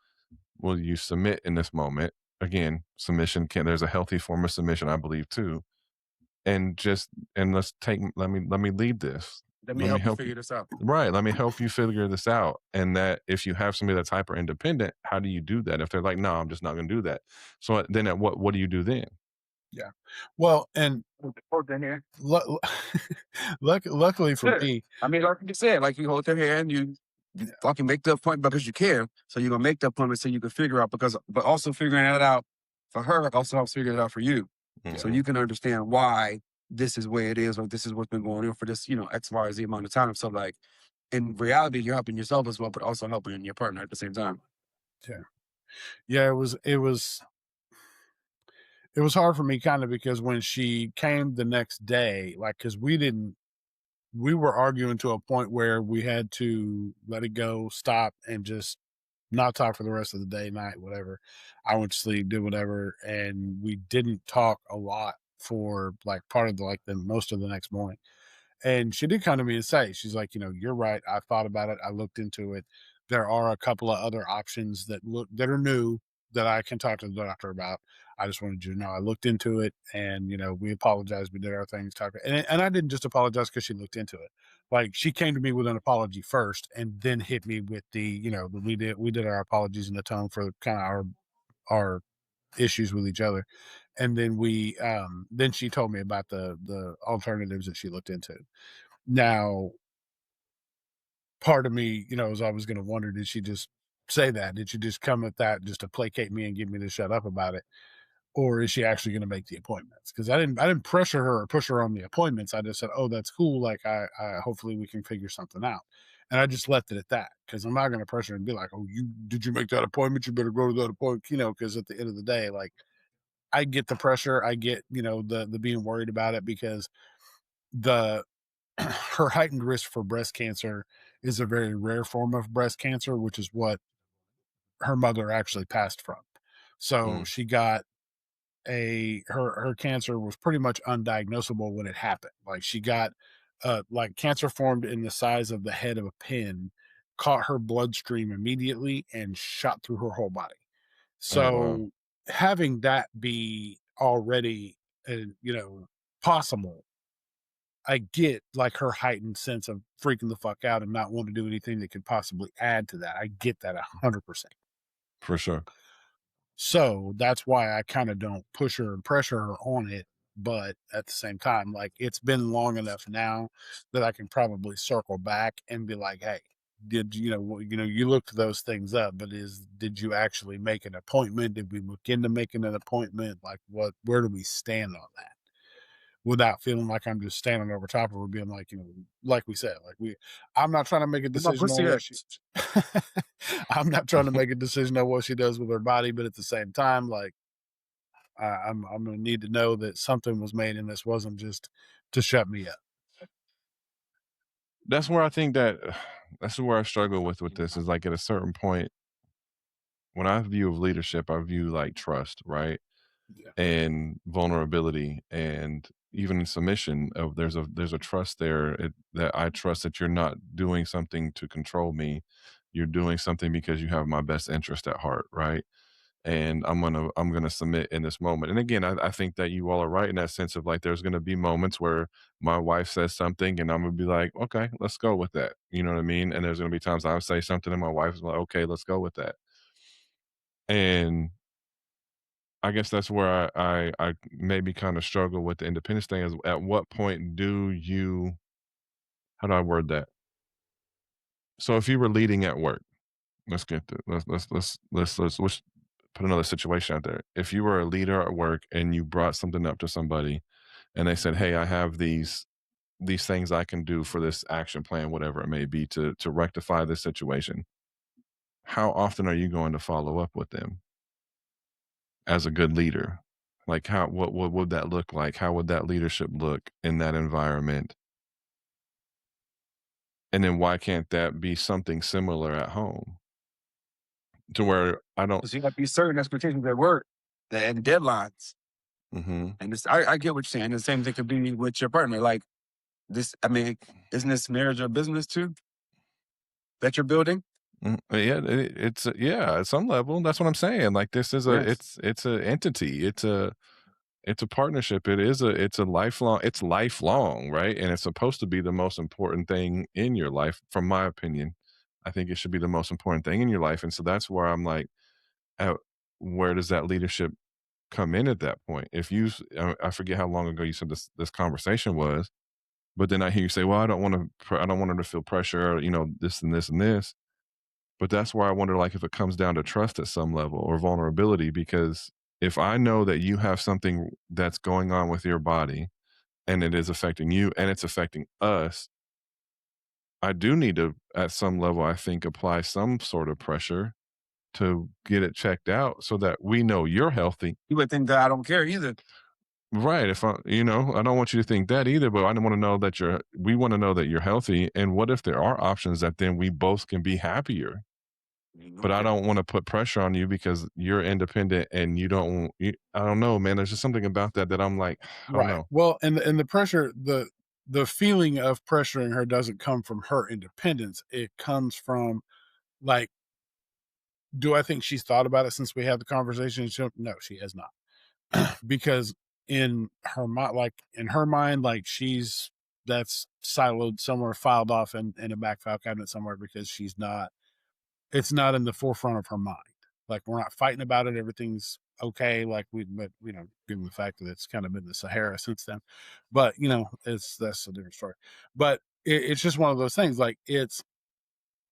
will you submit in this moment? Again, submission there's a healthy form of submission, I believe, too. and let me lead this. Let me Let me help you help you. figure this out. Right. Let me help you figure this out. And that if you have somebody that's hyper independent, how do you do that? If they're like, no, I'm just not going to do that. So then at what do you do then? Yeah. Well, and Hold their hand. lu luckily for Yeah. me, I mean, like you said, like you hold their hand, you fucking make the appointment because you care. So you're gonna make the appointment so you can figure out but also figuring it out for her also helps figure it out for you. So Mhm. you can understand why this is where it is or this is what's been going on for this, X, Y, Z amount of time. So like in reality, you're helping yourself as well, but also helping your partner at the same time. yeah. Yeah, it was hard for me kinda because when she came the next day, like, because we were arguing to a point where we had to let it go, stop, and just not talk for the rest of the day, night, whatever. I went to sleep, did whatever, and we didn't talk a lot for, like, part of the most of the next morning. And she did come to me and say, she's like, "You're right. I thought about it. I looked into it. There are a couple of other options that are new that I can talk to the doctor about. I just wanted you to know I looked into it, and we apologized. We did our things. And I didn't just apologize because she looked into it. Like, she came to me with an apology first, and then hit me with we did our apologies in the tone for kind of our issues with each other, and then she told me about the alternatives that she looked into. Now, part of me, is always going to wonder, did she just say that? Did she just come at that just to placate me and get me to shut up about it? Or is she actually going to make the appointments? Because I didn't pressure her or push her on the appointments. I just said, "Oh, that's cool. Like, I hopefully we can figure something out." And I just left it at that because I'm not going to pressure her and be like, "Oh, did you make that appointment? You better go to that appointment." Because at the end of the day, like, I get the pressure. I get the being worried about it because the her heightened risk for breast cancer is a very rare form of breast cancer, which is what her mother actually passed from. So Mm. she got her cancer was pretty much undiagnosable when it happened. Like, she got like cancer formed in the size of the head of a pin, caught her bloodstream immediately and shot through her whole body. Oh wow. So having that be already possible, I get, like, her heightened sense of freaking the fuck out and not wanting to do anything that could possibly add to that. I get that 100%. For sure. So, that's why I kinda don't push her and pressure her on it, but at the same time, like, it's been long enough now that I can probably circle back and be like, "Hey, you looked those things up, but did you actually make an appointment? Did we look into making an appointment? Like, where do we stand on that?" Without feeling like I'm just standing over top of her being like, like we said, like, I'm not trying to make a With my decision on pussy what she hurts. I'm not trying to make a decision on what she does with her body, but at the same time, like, I'm gonna need to know that something was made and this wasn't just to shut me up. That's where I think that that's where I struggle with this is like at a certain point when I view of leadership, I view like trust, right? Yeah. And vulnerability and even submission of there's a trust there that I trust that you're not doing something to control me. You're doing something because you have my best interest at heart, right? And I'm gonna submit in this moment. And again, I think that you all are right in that sense of like there's gonna be moments where my wife says something and I'm gonna be like, okay, let's go with that. You know what I mean? And there's gonna be times I'll say something and my wife's like, okay, let's go with that. And I guess that's where I maybe kind of struggle with the independence thing is at what point do you how do I word that? So if you were leading at work, let's get to let's put another situation out there. If you were a leader at work and you brought something up to somebody and they said, "Hey, I have these things I can do for this action plan, whatever it may be, to rectify this situation." How often are you going to follow up with them as a good leader? Like what would that look like? How would that leadership look in that environment? And then why can't that be something similar at home? To where I don't. Because you got these certain expectations at work and deadlines. Mhm. And I get what you're saying. The same thing could be with your partner. Like this, I mean, isn't this marriage or business too that you're building? Yeah, yeah, at some level, that's what I'm saying. Like this is a Yes. it's a entity. It's a It's a partnership. It's lifelong, right? And it's supposed to be the most important thing in your life, from my opinion. I think it should be the most important thing in your life. And so that's where I'm like, uh, where does that leadership come in at that point? If I forget how long ago you said this conversation was, but then I hear you say, well, I don't want her to feel pressure, or, this and this and this. But that's where I wonder, like, if it comes down to trust at some level or vulnerability, because if I know that you have something that's going on with your body and it is affecting you and it's affecting us, I do need to, at some level, I think, apply some sort of pressure to get it checked out so that we know you're healthy. You would think that I don't care either. Right. I don't want you to think that either, but I want to know that we want to know that you're healthy. And what if there are options that then we both can be happier? But I Okay. don't wanna put pressure on you because you're independent and I don't know, man, there's just something about that I'm like, I don't Right. know. Well, and the pressure, the feeling of pressuring her doesn't come from her independence. It comes from, like, do I think she's thought about it since we had the conversation? No, she has not. Because in her mind, like, that's siloed somewhere, filed off in a back file cabinet somewhere, because it's not in the forefront of her mind. Like, we're not fighting about it. Everything's okay. Like, but given the fact that it's kind of been the Sahara since then, but that's a different story. But it's just one of those things. Like, it's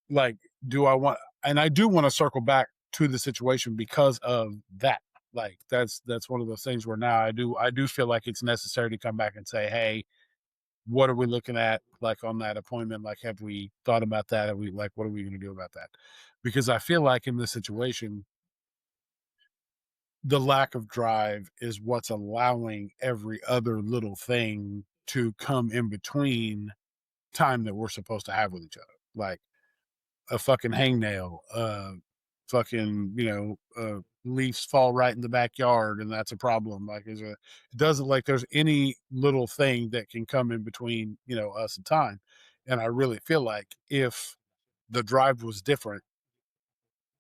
like, do I want, and I do want to circle back to the situation because of that. Like, that's one of those things where now I do feel like it's necessary to come back and say, hey, what are we looking at, like, on that appointment? Like, have we thought about that? Have we, like, what are we going to do about that? Because I feel like in this situation, the lack of drive is what's allowing every other little thing to come in between time that we're supposed to have with each other. Like a fucking hangnail, fucking, leaves fall right in the backyard, and that's a problem. Like, it doesn't, like, there's any little thing that can come in between, us and time. And I really feel like if the drive was different,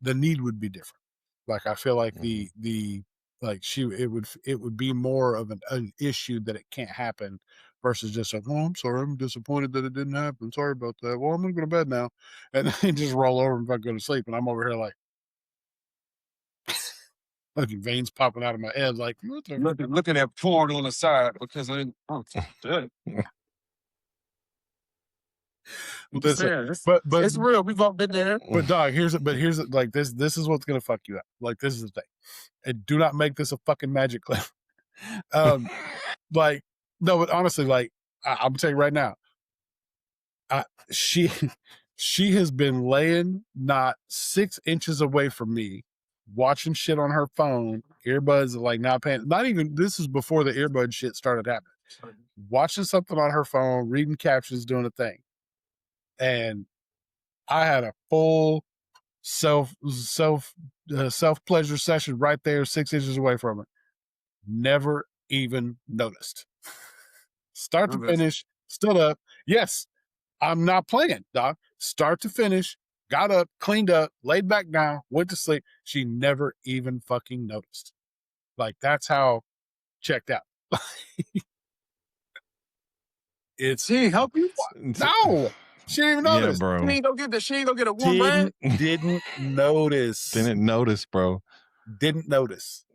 the need would be different. Like, I feel like Mhm. the like, it would be more of an issue that it can't happen, versus just like, oh, I'm sorry, I'm disappointed that it didn't happen. Sorry about that. Well, I'm gonna go to bed now, and then just roll over and go to sleep. And I'm over here like, veins popping out of my head, like, what the Looking at porn on the side because I didn't. Oh, shit. I'm listen. saying But it's real. We've all been there. dog, here's like, this is what's gonna fuck you up. Like, this is the thing. And do not make this a fucking magic clip. Um, like, no, but honestly, like, I'm gonna tell you right now, I, she she has been laying not 6 inches away from me, watching shit on her phone, earbuds, like, not paying. Not even, this is before the earbud shit started happening. Watching something on her phone, reading captions, doing a thing, and I had a full self pleasure session right there, 6 inches away from her. Never even noticed. Start to finish, stood up. Yes, I'm not playing, doc. Start to finish, got up, cleaned up, laid back down, went to sleep. She never even fucking noticed. Like, that's how checked out. It's She ain't help you. no, she didn't even Yeah, notice. bro. She ain't gonna get a warm rag. Didn't notice. Didn't notice, bro. Didn't notice.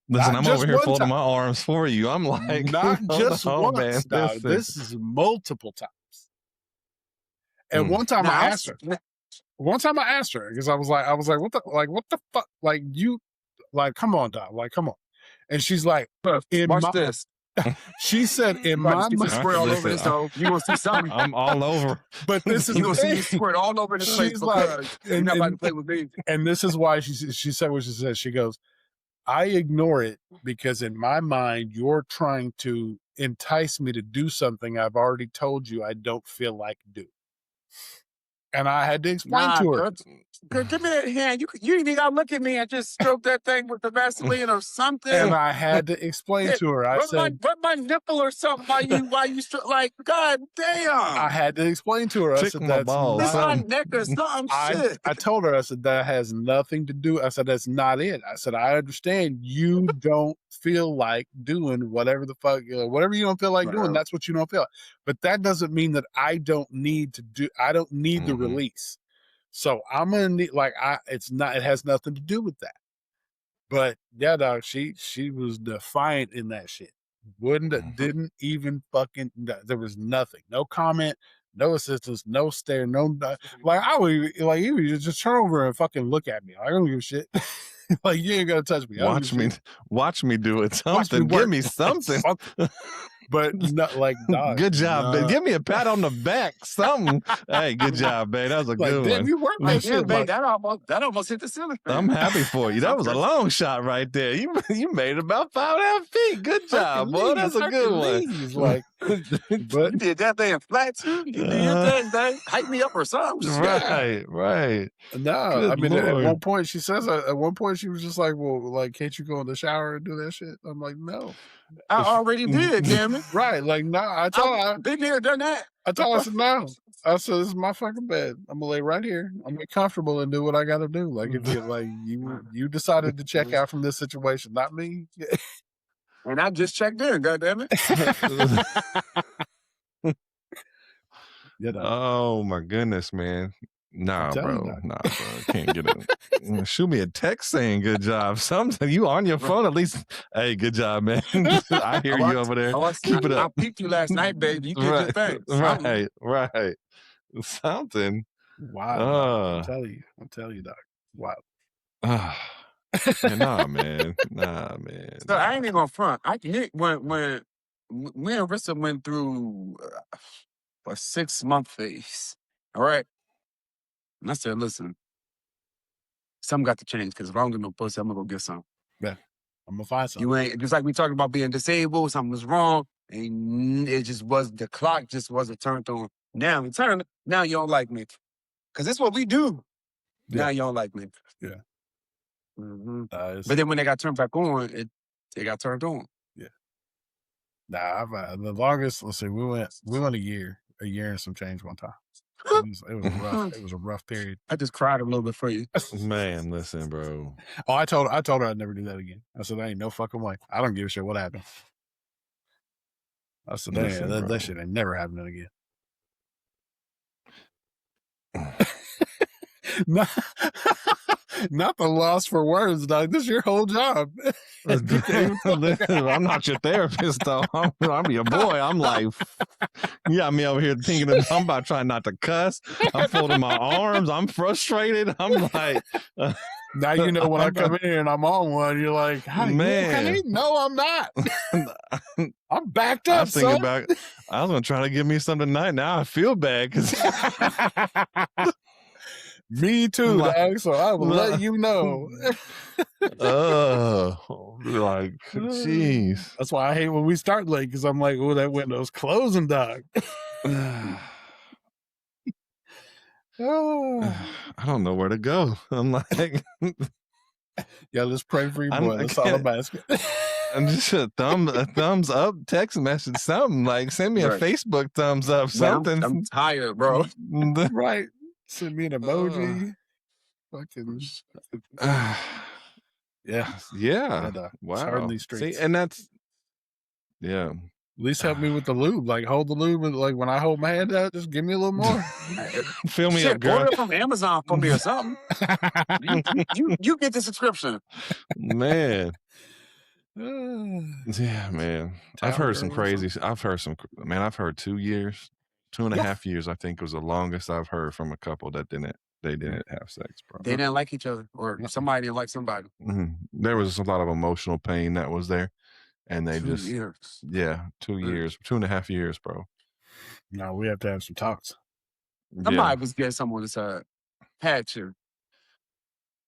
Listen, Not I'm over just here one folding time. my arms for you. I'm like, Not hold just on, man. once, dog. Listen. This is multiple times. And Mm. one time Now, I asked her. One time I asked her, because I was like, what the fuck? Like, you, like, come on, dog. Like, come on. And she's like, watch this. she said, in About to my see some mind, squirt all over Listen, this hoe. You gonna see something. I'm all over. but this is You the gonna see me thing. squirt all over this place She's like, because you're not about to play with me. and this is why she said what she said. She goes, I ignore it because in my mind, you're trying to entice me to do something I've already told you I don't feel like doing. And I had to explain to her. Girl, give me that hand. You ain't even gotta look at me and just stroke that thing with the Vaseline or something. And I had to explain to her. I said, rub my nipple or something while you like, God damn. I had to explain to her. I Tick said, my that's balls, It's not, my something. neck or something. Shit. I told her, I said, that has nothing to do. I said, that's not it. I said, I understand you don't feel like doing whatever the fuck, whatever you don't feel like doing, that's what you don't feel like. But that doesn't mean that I don't need the release. So I'm gonna need it has nothing to do with that. But yeah, dog, she was defiant in that shit. Didn't even fucking, there was nothing, no comment, no assistance, no stare, no, like I would like you would just turn over and fucking look at me. I don't give a shit. Like you ain't gonna touch me. Watch me do it. Watch me Something. Give work. me something. But not like, dog, Good job, babe. Give me a pat on the back. Something. Hey, good job, babe. That was a like, good damn, one. you work that Yeah, shit. babe, Like, that almost hit the ceiling. I'm happy for you. That was a long shot right there. You made it about 5.5 feet. Good job, boy. That's a good one. Like, but You did that thing flat too. You did your thing, babe. Hype me up or something. Right. no, Good I mean, at Lord. one point she says, at one point she was just like, well, like, can't you go in the shower and do that shit? I'm like, no. I already did, damn it. Right, like, no, I've been there, done that. I told her, I said, no. I said, this is my fucking bed. I'm gonna lay right here. I'm gonna get comfortable and do what I gotta do. Like, if you like, you decided to check out from this situation, not me. And I just checked in, goddammit. You know, Oh my goodness, man. Nah, telling you, bro. Doc. Nah, bro. Can't get it. Shoot me a text saying good job. Something you on your phone at least. Hey, good job, man. I hear you over there. Keep it up. I peeped you last night, baby. You did your thing. Something. Right. Something. Wow, Doc. I'm telling you, Doc. Wow. Nah, man. So I ain't even gonna front. When me and Rissa went through a 6-month phase, all right? And I said, listen, something got to change because if I don't get no pussy, I'm gonna go get some. Yeah. I'm gonna find something. You ain't just like we talking about being disabled, something was wrong, and it just was the clock just wasn't turned on. Now it's turned. Now you don't like me. Cause that's what we do. Yeah. Now you don't like me. Yeah. Mm-hmm. But then when they got turned back on, it got turned on. Yeah. Nah, the longest. Let's see, we went a year and some change one time. It was a rough period. I just cried a little bit for you. Man, listen, bro. Oh, I told her I'd never do that again. I said, there ain't no fucking way. I don't give a shit what happened. I said, that shit ain't never happening again. Not the loss for words, dog. This is your whole job. I'm not your therapist, though. I'm your boy. I'm like, you got me over here thinking that I'm about trying not to cuss. I'm folding my arms. I'm frustrated. I'm like, now you know when I come in and I'm on one, you're like, hey, man, okay? No, I'm not. I'm backed up. I was gonna try to give me some tonight. Now I feel bad because. Me too, dog. So I will let you know. Like, jeez. That's why I hate when we start late because I'm like, oh, that window's closing, dog. I don't know where to go. I'm like, yeah, let's pray for your boy. That's all I'm asking. I'm just a thumbs up, text message, something like send me a Facebook thumbs up, something. I'm tired, bro. Right. Send me an emoji. Fucking. Yeah. Wow. It's hard in these streets. See, and that's, yeah. At least help me with the lube. Like, hold the lube. And, like, when I hold my hand out, just give me a little more. Fill me up, girl. Order from Amazon for me or something. you get the subscription. Man. Yeah, man. I've heard some crazy. I've heard 2 years, 2.5 years, I think was the longest I've heard from a couple that didn't have sex, bro. They didn't like each other, or somebody didn't like somebody. Mm-hmm. There was a lot of emotional pain that was there, and they 2 years. 2 years, 2.5 years, bro. No, we have to have some talks. Somebody was getting someone to had to.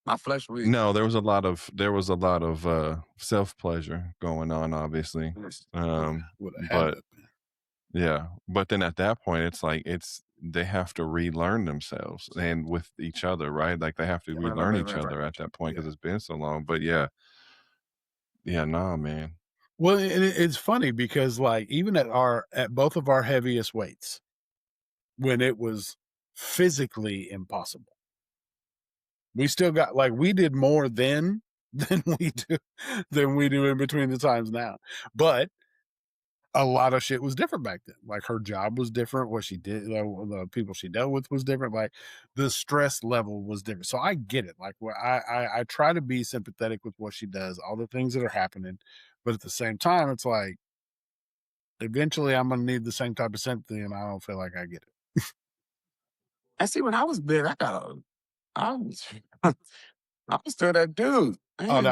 My flesh weak. No, there was a lot of self pleasure going on, obviously. But then at that point, it's like they have to relearn themselves and with each other, right? Like they have to Right, right, relearn right, each right, right. other at that point Yeah. because it's been so long. But yeah, yeah, nah, man. Well, and it's funny because like even at both of our heaviest weights, when it was physically impossible, we still got like we did more then than we do in between the times now. But a lot of shit was different back then. Like her job was different. What she did, the people she dealt with was different. Like the stress level was different. So I get it. Like where I try to be sympathetic with what she does, all the things that are happening, but at the same time, it's like eventually I'm gonna need the same type of sympathy, and I don't feel like I get it. And see, when I was big, I was, I was still that dude. Oh Man, no,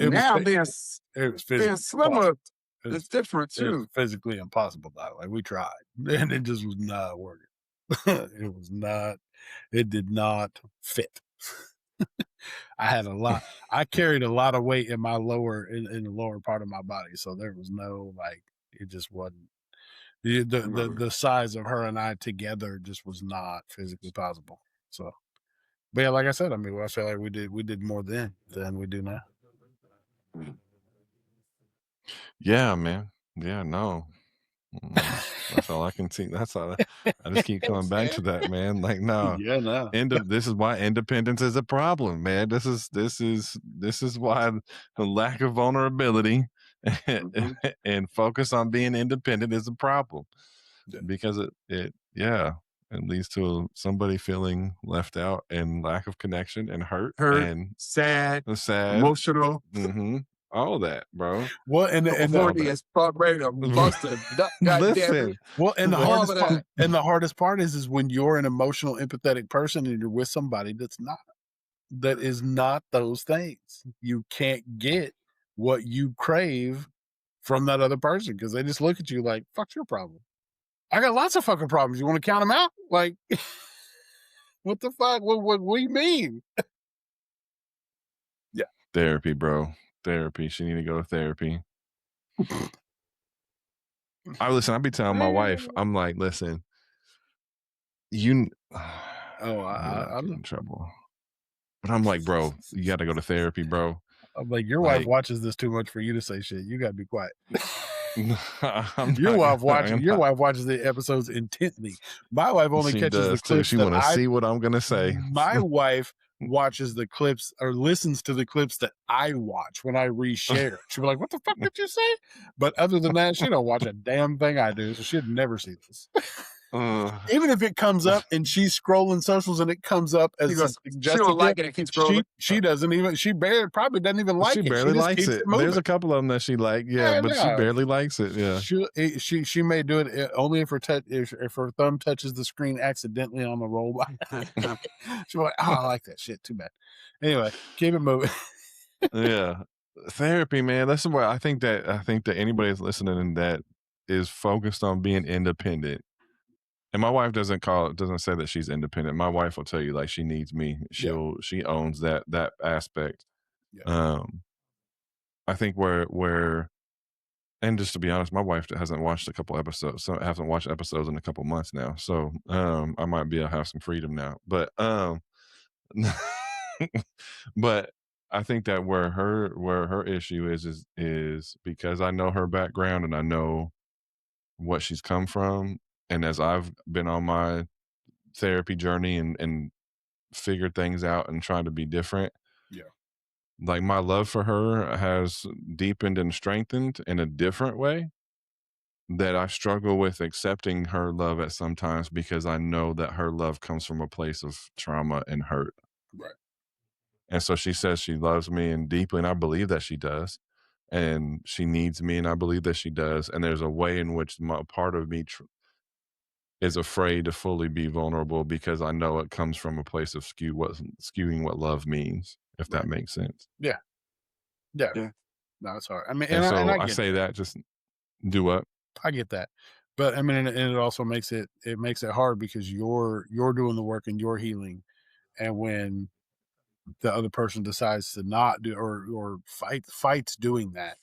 now it was being physically slimmer impossible. It was, is different it was too. physically impossible. Though. Like we tried, and it just was not working. It was not. It did not fit. I had a lot. I carried a lot of weight in my in the lower part of my body, so there was no like. It just wasn't. The size of her and I together just was not physically possible. So, but yeah, like I said, I mean, I feel like we did more then than we do now. Yeah, man. Yeah, no. That's all I can see. That's all I just keep coming back to that, man. Like, no. Yeah, no. This is why independence is a problem, man. This is why the lack of vulnerability Mm-hmm. and focus on being independent is a problem. Yeah. Because it leads to somebody feeling left out and lack of connection and hurt Hurt, and sad, sad. emotional, Mm-hmm. All that, bro. Well, All horny that. as fuck, ready to bust a nut, goddamn it. Listen, well, and the All hardest of part, that. and the hardest part is when you're an emotional, empathetic person and you're with somebody that is not those things. You can't get what you crave from that other person because they just look at you like, "Fuck's your problem? I got lots of fucking problems. You want to count them out? Like, what the fuck? What do you mean?" Yeah. therapy, bro. Therapy. She need to go to therapy. I be telling my wife, I'm like, listen, you Oh, I better not I get know. in trouble. But I'm like, bro, you gotta go to therapy, bro. I'm like, your wife Like watches this too much for you to say shit. You gotta be quiet. I'm Your not wife gonna, watches. Your wife watches the episodes intently. My wife only she catches the does too. clips She that wanna see what I'm gonna say. My wife watches the clips or listens to the clips that I watch when I reshare. She'll be like, "What the fuck did you say?" But other than that, she don't watch a damn thing I do, so she'd never see this. Even if it comes up and she's scrolling socials and it comes up as a She don't suggested like gift, it and keep scrolling. she doesn't even probably doesn't even She like it. She barely just likes keeps it. it There's moving. a couple of them that she like, yeah, Yeah, but she no. barely likes it. Yeah. She may do it only if if her thumb touches the screen accidentally on the roll by. She'll be like, "Oh, I like that shit. Too bad." Anyway, keep it moving. Yeah. Therapy, man. That's where I think that anybody that's listening that is focused on being independent. And my wife doesn't say that she's independent. My wife will tell you like she needs me. Yeah, She owns that aspect. yeah, Um I think where and just to be honest, my wife hasn't watched a couple episodes, so hasn't watched episodes in a couple months now. So I might be able to have some freedom now. But but I think that where her issue is because I know her background and I know what she's come from. And as I've been on my therapy journey and figured things out and trying to be different, yeah, like my love for her has deepened and strengthened in a different way that I struggle with accepting her love at sometimes because I know that her love comes from a place of trauma and hurt. right, And so she says she loves me and deeply, and I believe that she does. And she needs me, and I believe that she does. And there's a way in which part of me is afraid to fully be vulnerable because I know it comes from a place of skewing what love means, if that right. makes sense. Yeah, yeah. Yeah. No, it's hard. I mean, And and so I I get say that just do what? I get that, but I mean, and it also makes it hard because you're doing the work and you're healing, and when the other person decides to not do or fights doing that,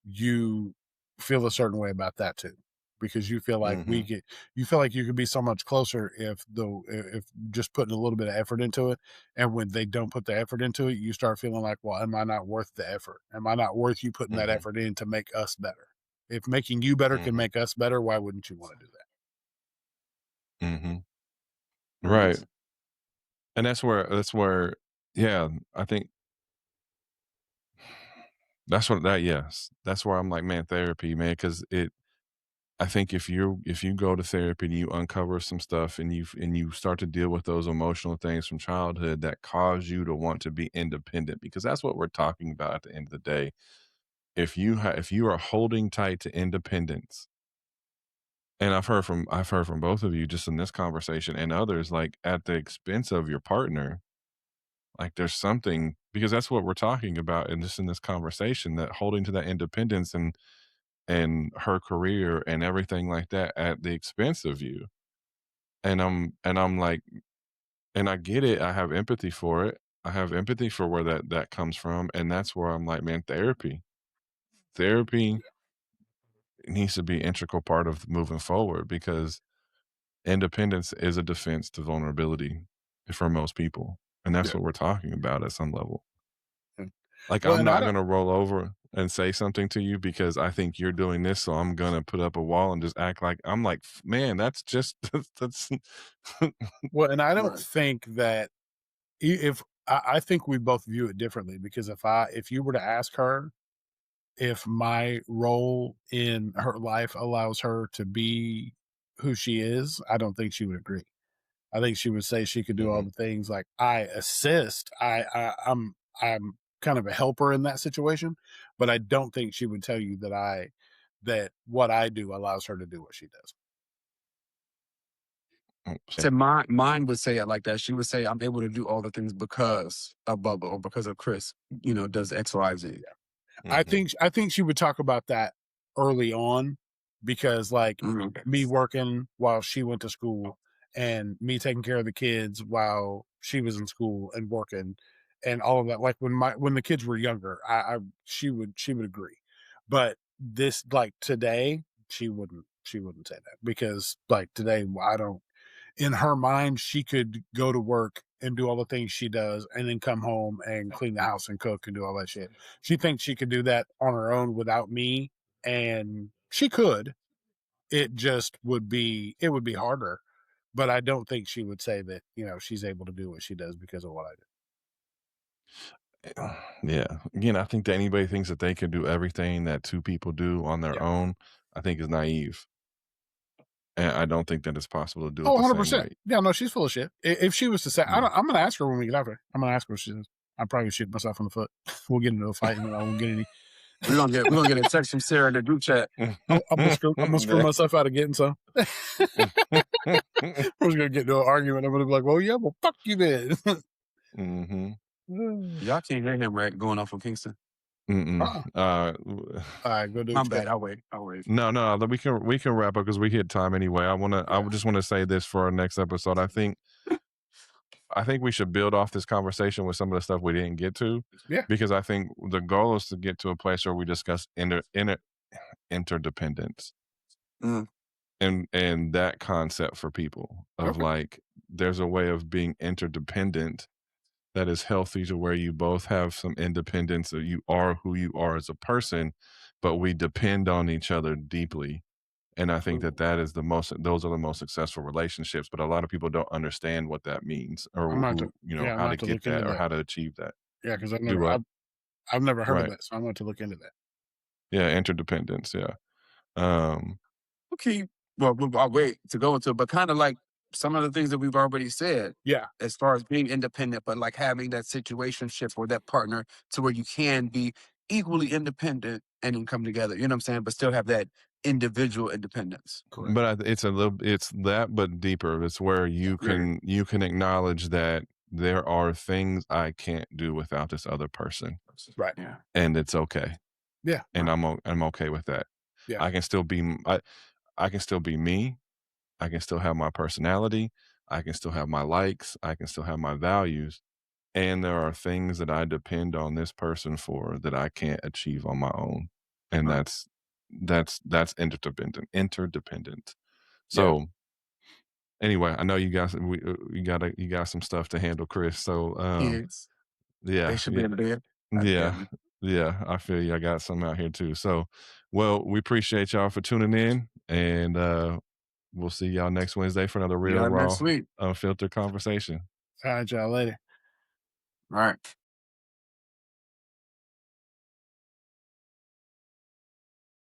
you feel a certain way about that too. because you feel like Hmm. you feel like you could be so much closer if just putting a little bit of effort into it. And when they don't put the effort into it, you start feeling like, well, am I not worth the effort? Am I not worth you putting that Hmm. effort in to make us better? If making you better can Hmm. make us better, why wouldn't you want to do that? Hmm. Right. Right. And that's where, yeah, I think yes, that's where I'm like, man, therapy, man, because I think if you go to therapy and you uncover some stuff and you start to deal with those emotional things from childhood that cause you to want to be independent, because that's what we're talking about at the end of the day. If you are holding tight to independence, and I've heard from both of you just in this conversation and others, like at the expense of your partner, like there's something, because that's what we're talking about in this conversation, that holding to that independence and her career and everything like that at the expense of you. And I'm like, and I get it. I have empathy for it. I have empathy for where that comes from, and that's where I'm like, man, therapy needs to be an integral part of moving forward, because independence is a defense to vulnerability for most people, and that's Yeah. what we're talking about at some level. Yeah. Like, Well, I'm and I not don't. gonna roll over and say something to you because I think you're doing this, so I'm gonna put up a wall and just act like I'm like, Man, that's just that's Well, and I don't Right. think that if I think we both view it differently because if you were to ask her if my role in her life allows her to be who she is, I don't think she would agree. I think she would say she could do all Mhm, the things like I assist. I'm kind of a helper in that situation, but I don't think she would tell you that what I do allows her to do what she does. So mine would say it like that. She would say, "I'm able to do all the things because of Bubba or because of Chris. Does X, Y, Z." mhm, I think she would talk about that early on because like Mhm. me working while she went to school and me taking care of the kids while she was in school and working and all of that. Like when the kids were younger, I she would agree. But this like today, she wouldn't say that because like today I don't in her mind, she could go to work and do all the things she does and then come home and clean the house and cook and do all that shit. She thinks she could do that on her own without me. And she could. It would be harder. But I don't think she would say that, she's able to do what she does because of what I do. yeah. Again, I think that anybody thinks that they can do everything that two people do on their Yeah. own, I think is naive, and I don't think that it's possible to do it Oh, the same 100%. way. Yeah, no, she's full of shit. If she was to say, Yeah. I'm going to ask her when we get out there. I'm going to ask her what she says. I'll probably shoot myself in the foot. We'll get into a fight and then I won't get any. We're gonna get a text from Sarah in the group chat. I'm gonna screw myself out of getting some. We're just gonna get into an argument. I'm gonna be like, "Well, yeah, well, fuck you then." Mhm. Y'all can't hear him right going off from Kingston. Mm-mm. Uh-uh. W All right, go do My what you got. bad. I'll wait. I'll wait. No, no, we can wrap up because we hit time anyway. I Yeah, would just wanna say this for our next episode. I think we should build off this conversation with some of the stuff we didn't get to, yeah, because I think the goal is to get to a place where we discuss interdependence Mm, and that concept for people of okay. like, there's a way of being interdependent that is healthy, to where you both have some independence, or you are who you are as a person, but we depend on each other deeply. And I think that Ooh, those are the most successful relationships, but a lot of people don't understand what that means, I'm or gonna have to. Yeah, I'm how gonna to have to get look into that or that. how to achieve that. Yeah, because Do what? I've never heard of Right. that, so I'm going to look into that. Yeah, interdependence, yeah. Um, okay. Well, I'll wait to go into it, but kind of like some of the things that we've already said, Yeah, as far as being independent, but like having that situationship or that partner to where you can be equally independent and then come together. You know what I'm saying? But still have that individual independence. correct. but it's that, but deeper. It's where Yeah, you can acknowledge that there are things I can't do without this other person, right. Yeah. and it's okay, Yeah, and Right. I'm okay with that. yeah, I can still be I can still be me. I can still have my personality. I can still have my likes. I can still have my values. And there are things that I depend on this person for that I can't achieve on my own. And Right. that's interdependent. Yeah. So anyway, I know you guys you got some stuff to handle, Chris. So Kids, they yeah, should be yeah, in bed. God yeah, damn it. yeah. I feel you. I got some out here too. So well, we appreciate y'all for tuning in, and we'll see y'all next Wednesday for another See real y'all next raw week. unfiltered conversation. All right, y'all later. All right.